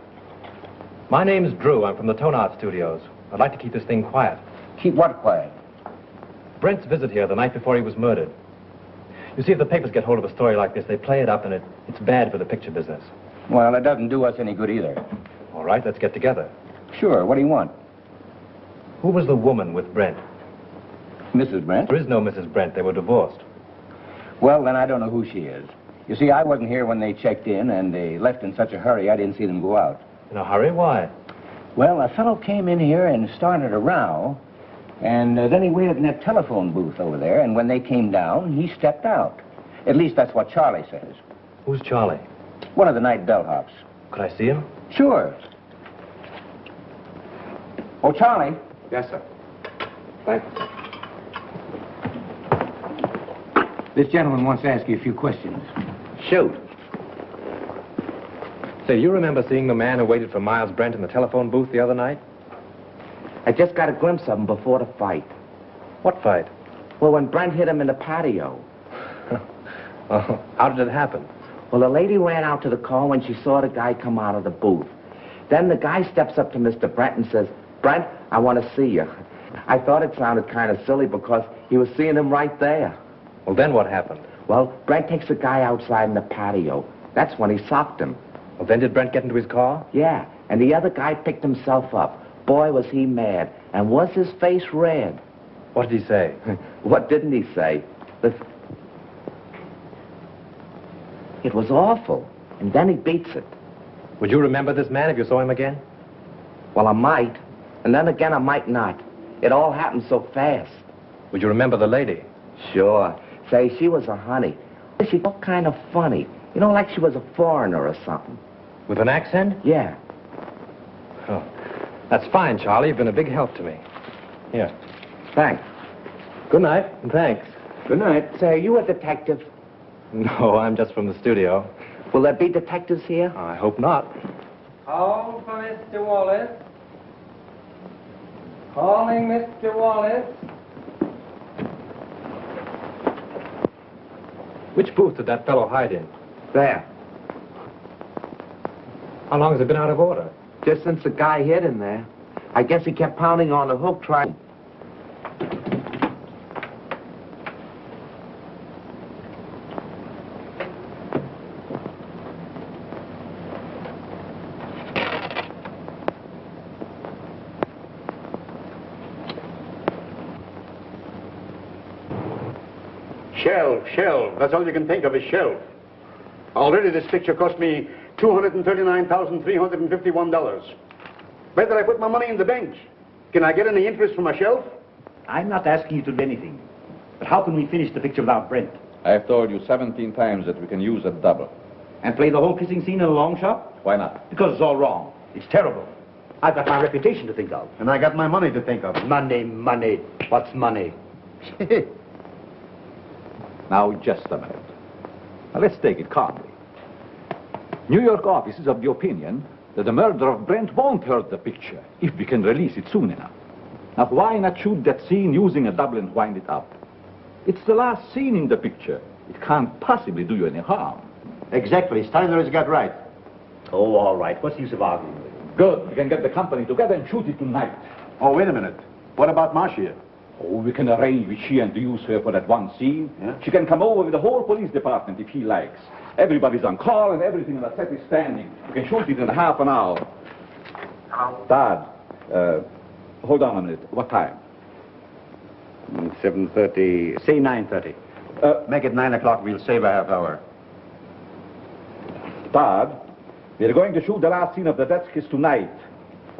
My name's Drew. I'm from the Tonart Studios. I'd like to keep this thing quiet. Keep what quiet? Brent's visit here the night before he was murdered. You see, if the papers get hold of a story like this, they play it up, and it's bad for the picture business. Well, it doesn't do us any good either. All right, let's get together. Sure, what do you want? Who was the woman with Brent? Mrs. Brent? There is no Mrs. Brent. They were divorced. Well, then I don't know who she is. You see, I wasn't here when they checked in, and they left in such a hurry I didn't see them go out. In a hurry? Why? Well, a fellow came in here and started a row, and then he waited in that telephone booth over there, and when they came down, he stepped out. At least that's what Charlie says. Who's Charlie? One of the night bellhops. Could I see him? Sure. Oh, Charlie. Yes, sir. Thanks. This gentleman wants to ask you a few questions. Shoot. Say, you remember seeing the man who waited for Myles Brent in the telephone booth the other night? I just got a glimpse of him before the fight. What fight? Well, when Brent hit him in the patio. Oh, how did it happen? Well, the lady ran out to the car when she saw the guy come out of the booth. Then the guy steps up to Mr. Brent and says, "Brent, I want to see you." I thought it sounded kind of silly because he was seeing him right there. Well, then what happened? Well, Brent takes the guy outside in the patio. That's when he socked him. Well, then did Brent get into his car? Yeah, and the other guy picked himself up. Boy, was he mad. And was his face red. What did he say? What didn't he say? It was awful. And then he beats it. Would you remember this man if you saw him again? Well, I might. And then again, I might not. It all happened so fast. Would you remember the lady? Sure. Say, she was a honey. She looked kind of funny. You know, like she was a foreigner or something. With an accent? Yeah. Oh, that's fine, Charlie. You've been a big help to me. Here. Thanks. Good night, and thanks. Good night. Say, are you a detective? No, I'm just from the studio. Will there be detectives here? I hope not. Call for Mr. Wallace. Calling Mr. Wallace. Which booth did that fellow hide in? There. How long has it been out of order? Just since the guy hit him there. I guess he kept pounding on the hook trying... Shelf. That's all you can think of is shelf. Already this picture cost me $239,351. Better I put my money in the bank. Can I get any interest from a shelf? I'm not asking you to do anything. But how can we finish the picture without Brent? I have told you 17 times that we can use a double. And play the whole kissing scene in a long shot? Why not? Because it's all wrong. It's terrible. I've got my reputation to think of. And I got my money to think of. Money. What's money? Now, just a minute. Now, let's take it calmly. New York office is of the opinion that the murder of Brent won't hurt the picture if we can release it soon enough. Now, why not shoot that scene using a double and wind it up? It's the last scene in the picture. It can't possibly do you any harm. Exactly. Steiner has got right. Oh, all right. What's the use of arguing with him? Good. We can get the company together and shoot it tonight. Oh, wait a minute. What about Marcia? Oh, we can arrange with Sheehan to use her for that one scene. Yeah? She can come over with the whole police department if he likes. Everybody's on call and everything on the set is standing. We can shoot it in half an hour. Hello? Dad, hold on a minute. What time? 7:30. Say 9:30. Make it 9 o'clock. We'll save a half hour. Dad, we're going to shoot the last scene of the death kiss tonight.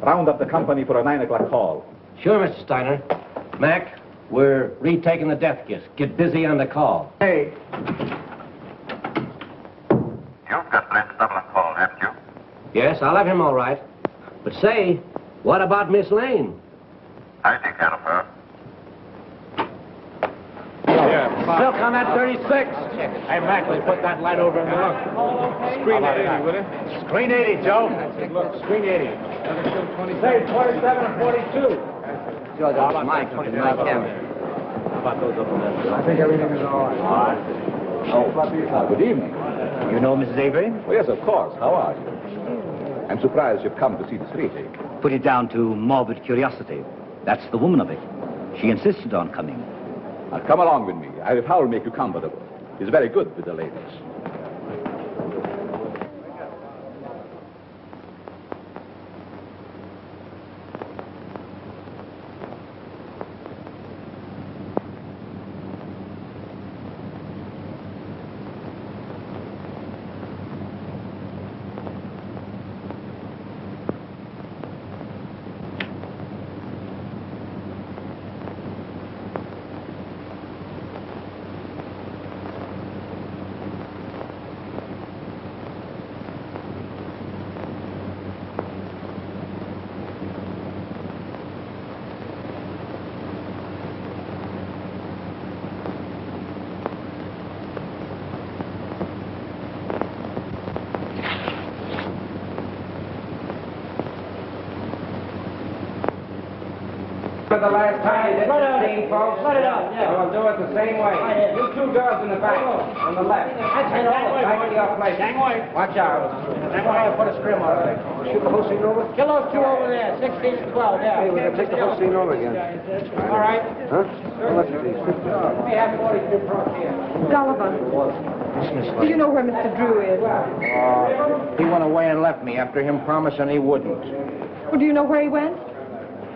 Round up the company for a 9 o'clock call. Sure, Mr. Steiner. Mac, we're retaking the death kiss. Get busy on the call. Hey. You've got Brent's double and call, haven't you? Yes, I'll have him all right. But say, what about Miss Lane? I take care of her. Silk on that 36. Hey, Mac, let's put that light over in the look. Screen 80, will it? Screen 80, Joe. Look, screen 80. Say 27 and 42. George, that's my camera. How about those up there? I think everything is all right. All right. Oh, good evening. You know Mrs. Avery? Oh, yes, of course. How are you? I'm surprised you've come to see this retake. Put it down to morbid curiosity. That's the woman of it. She insisted on coming. Now, come along with me. I will make you comfortable. He's very good with the ladies. For the last time, this scene, folks. Let it out, yeah. We'll do it the same way. You two girls in the back, on the left. Back to your place. Watch out. Put a scrim on it. Shoot the whole scene over? Kill those two over there, 16 and 12, yeah. Hey, we're going to take the whole scene over again. All right. Huh? How much is these? We have 42 pro here. Sullivan, do you know where Mr. Drew is? He went away and left me after him promising he wouldn't. Well, do you know where he went?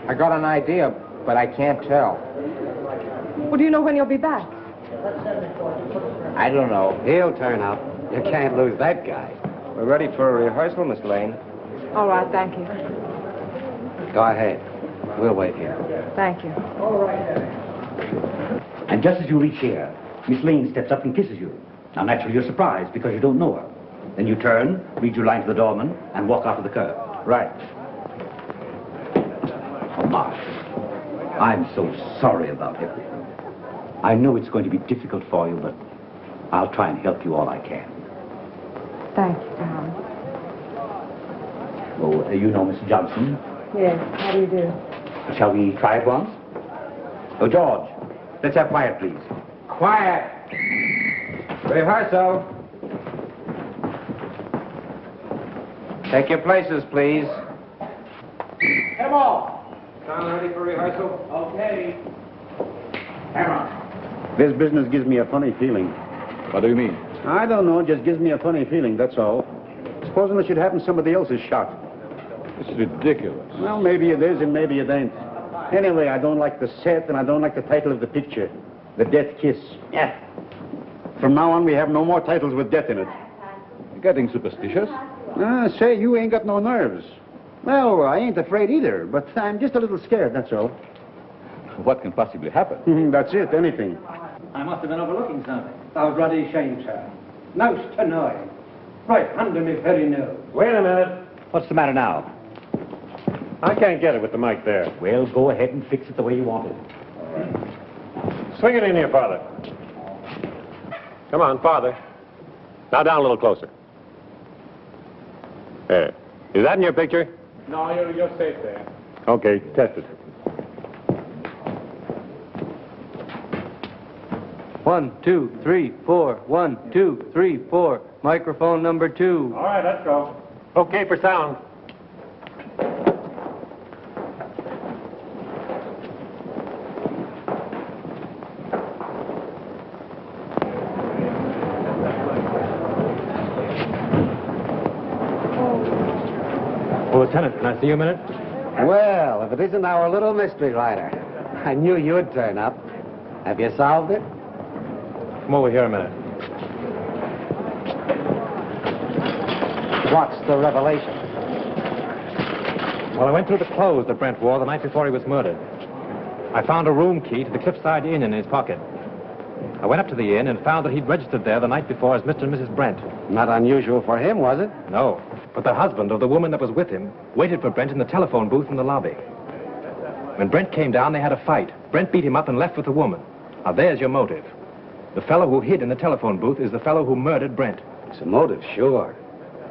I got an idea, but I can't tell. Well, do you know when he'll be back? I don't know. He'll turn up. You can't lose that guy. We're ready for a rehearsal, Miss Lane. All right, thank you. Go ahead. We'll wait here. Thank you. And just as you reach here, Miss Lane steps up and kisses you. Now, naturally, you're surprised because you don't know her. Then you turn, read your line to the doorman, and walk out of the curb. Right. Oh, Marsh, I'm so sorry about everything. I know it's going to be difficult for you, but I'll try and help you all I can. Thank you, Tom. Oh, you know Mr. Johnson? Yes, how do you do? Shall we try it once? Oh, George, let's have quiet, please. Quiet. Rehearsal. Take your places, please. Come on. Sound ready for rehearsal? Okay. This business gives me a funny feeling. What do you mean? I don't know, it just gives me a funny feeling, that's all. Supposing it should happen, somebody else is shot. It's ridiculous. Well, maybe it is and maybe it ain't. Anyway, I don't like the set and I don't like the title of the picture. The Death Kiss. Yeah. From now on, we have no more titles with death in it. You're getting superstitious? Say, you ain't got no nerves. Well, I ain't afraid either, but I'm just a little scared, that's all. What can possibly happen? That's it, anything. I must have been overlooking something. I was bloody ashamed, sir. Most annoying. Right under me very nose. Wait a minute. What's the matter now? I can't get it with the mic there. Well, go ahead and fix it the way you want it. Swing it in here, Father. Come on, farther. Now down a little closer. There. Is that in your picture? No, you're safe there. Okay, test it. 1, 2, 3, 4. 1, 2, 3, 4. Microphone number 2. All right, let's go. Okay for sound. Well, Lieutenant, can I see you a minute? Well, if it isn't our little mystery writer. I knew you'd turn up. Have you solved it? Come over here a minute. What's the revelation? Well, I went through the clothes that Brent wore the night before he was murdered. I found a room key to the Cliffside Inn in his pocket. I went up to the inn and found that he'd registered there the night before as Mr. and Mrs. Brent. Not unusual for him, was it? No, but the husband of the woman that was with him waited for Brent in the telephone booth in the lobby. When Brent came down, they had a fight. Brent beat him up and left with the woman. Now, there's your motive. The fellow who hid in the telephone booth is the fellow who murdered Brent. It's a motive, sure.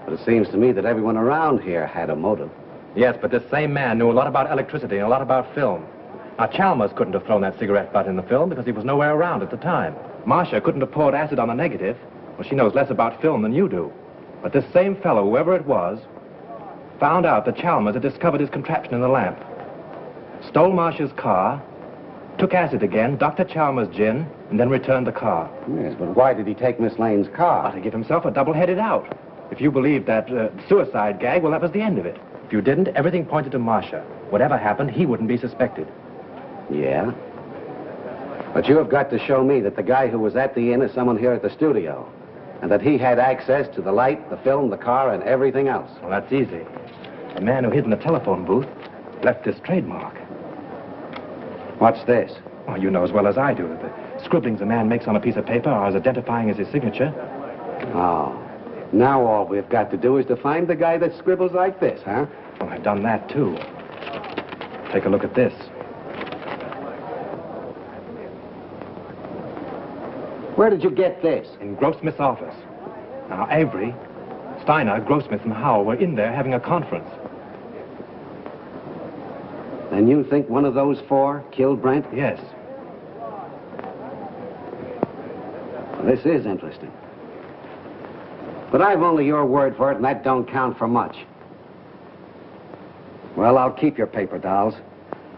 But it seems to me that everyone around here had a motive. Yes, but this same man knew a lot about electricity and a lot about film. Now, Chalmers couldn't have thrown that cigarette butt in the film because he was nowhere around at the time. Marcia couldn't have poured acid on the negative. Well, she knows less about film than you do. But this same fellow, whoever it was, found out that Chalmers had discovered his contraption in the lamp, stole Marcia's car, took acid again, Dr. Chalmers' gin, and then returned the car. Yes, but why did he take Miss Lane's car? To give himself a double-headed out. If you believed that suicide gag, well, that was the end of it. If you didn't, everything pointed to Marcia. Whatever happened, he wouldn't be suspected. Yeah? But you have got to show me that the guy who was at the inn is someone here at the studio, and that he had access to the light, the film, the car, and everything else. Well, that's easy. The man who hid in the telephone booth left this trademark. What's this? Oh, you know as well as I do. The scribblings a man makes on a piece of paper are as identifying as his signature. Oh. Now all we've got to do is to find the guy that scribbles like this, huh? Well, I've done that, too. Take a look at this. Where did you get this? In Grossmith's office. Now, Avery, Steiner, Grossmith, and Howell were in there having a conference. Then you think one of those four killed Brent? Yes. This is interesting. But I've only your word for it, and that don't count for much. Well, I'll keep your paper dolls.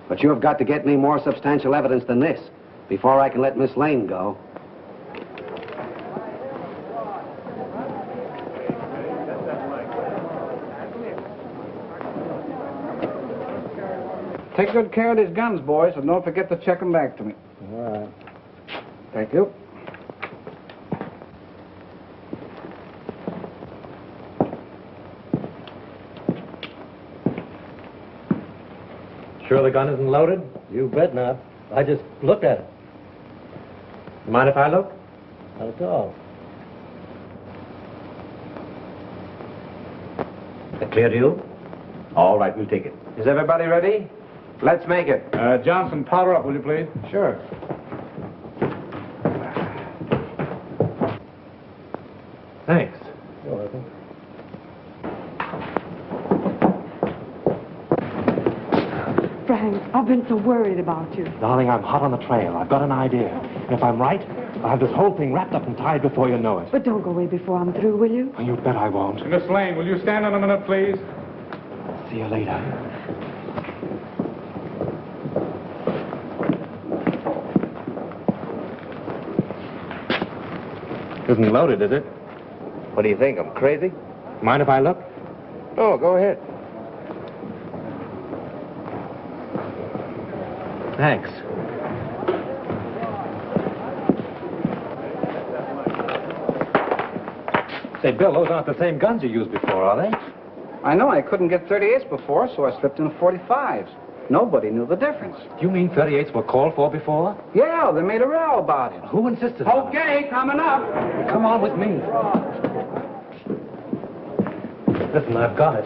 But you have got to get me more substantial evidence than this before I can let Miss Lane go. Take good care of these guns, boys, and don't forget to check them back to me. All right. Thank you. Sure the gun isn't loaded? You bet not. I just looked at it. Mind if I look? Not at all. That clear to you? All right, we'll take it. Is everybody ready? Let's make it. Johnson, powder up, will you please? Sure. Thanks. You're welcome. Frank, I've been so worried about you. Darling, I'm hot on the trail. I've got an idea. And if I'm right, I'll have this whole thing wrapped up and tied before you know it. But don't go away before I'm through, will you? Oh, you bet I won't. Miss Lane, will you stand on a minute, please? See you later. Isn't loaded, is it? What do you think? I'm crazy? Mind if I look? Oh, go ahead. Thanks. Say, Bill, those aren't the same guns you used before, are they? I know. I couldn't get 38s before, so I slipped in 45s. Nobody knew the difference. You mean 38s were called for before? Yeah, they made a row about it. Who insisted on it? Okay, coming up. Come on with me. Listen, I've got it.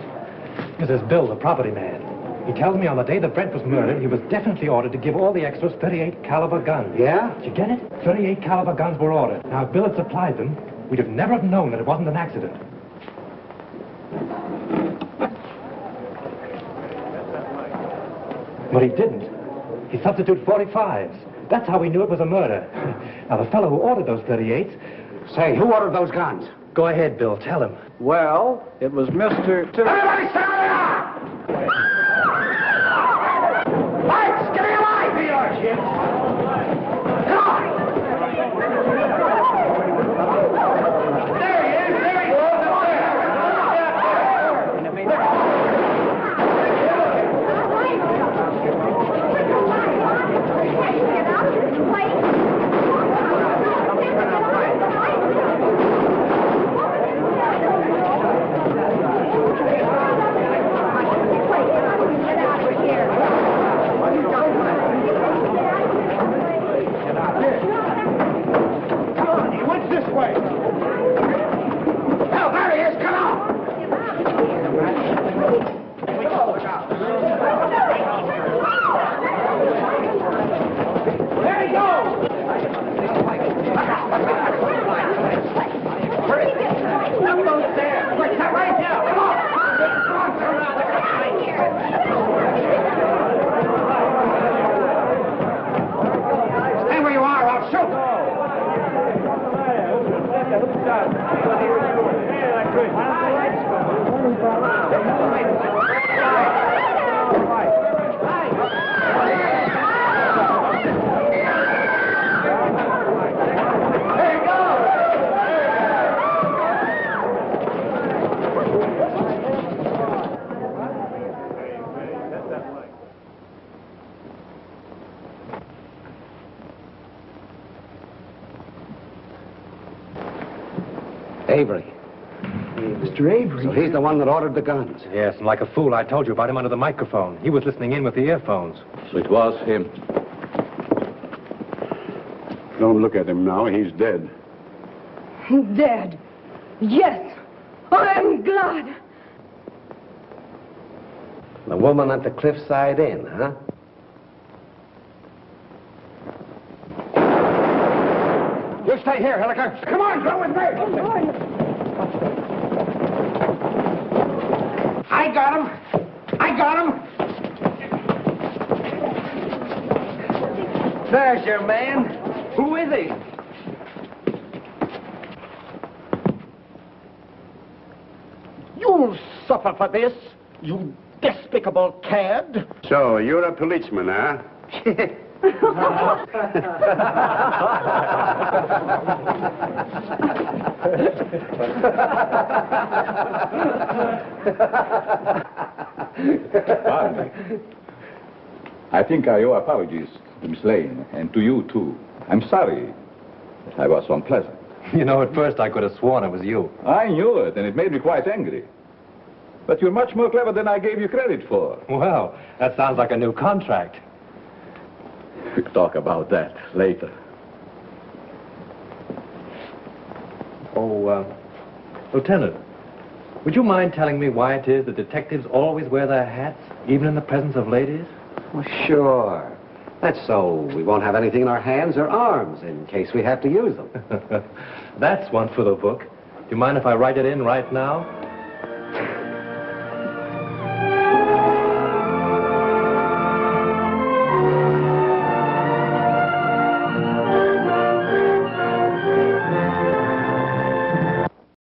This is Bill, the property man. He tells me on the day that Brent was murdered, he was definitely ordered to give all the extras 38 caliber guns. Yeah? Did you get it? 38 caliber guns were ordered. Now, if Bill had supplied them, we'd have never have known that it wasn't an accident. But he didn't. He substituted 45s. That's how we knew it was a murder. Now, the fellow who ordered those 38s... Say, who ordered those guns? Go ahead, Bill. Tell him. Well, it was Mr. Everybody stand up! Lights, give me a light! Here you are, Jim. Come on! There he is! There he goes! Avery. Mr. Avery? So he's the one that ordered the guns. Yes, and like a fool, I told you about him under the microphone. He was listening in with the earphones. So it was him. Don't look at him now. He's dead. Dead. Yes. I'm glad. The woman at the Cliffside Inn, huh? You stay here, Hilliker. Come on, go with me. I got him. I got him. There's your man. Who is he? You'll suffer for this, you despicable cad. So, you're a policeman, huh? Pardon me. I think I owe apologies to Miss Lane, and to you, too. I'm sorry that I was so unpleasant. You know, at first I could have sworn it was you. I knew it, and it made me quite angry. But you're much more clever than I gave you credit for. Well, that sounds like a new contract. We'll talk about that later. Oh, Lieutenant, would you mind telling me why it is that detectives always wear their hats, even in the presence of ladies? Well, sure. That's so we won't have anything in our hands or arms in case we have to use them. That's one for the book. Do you mind if I write it in right now?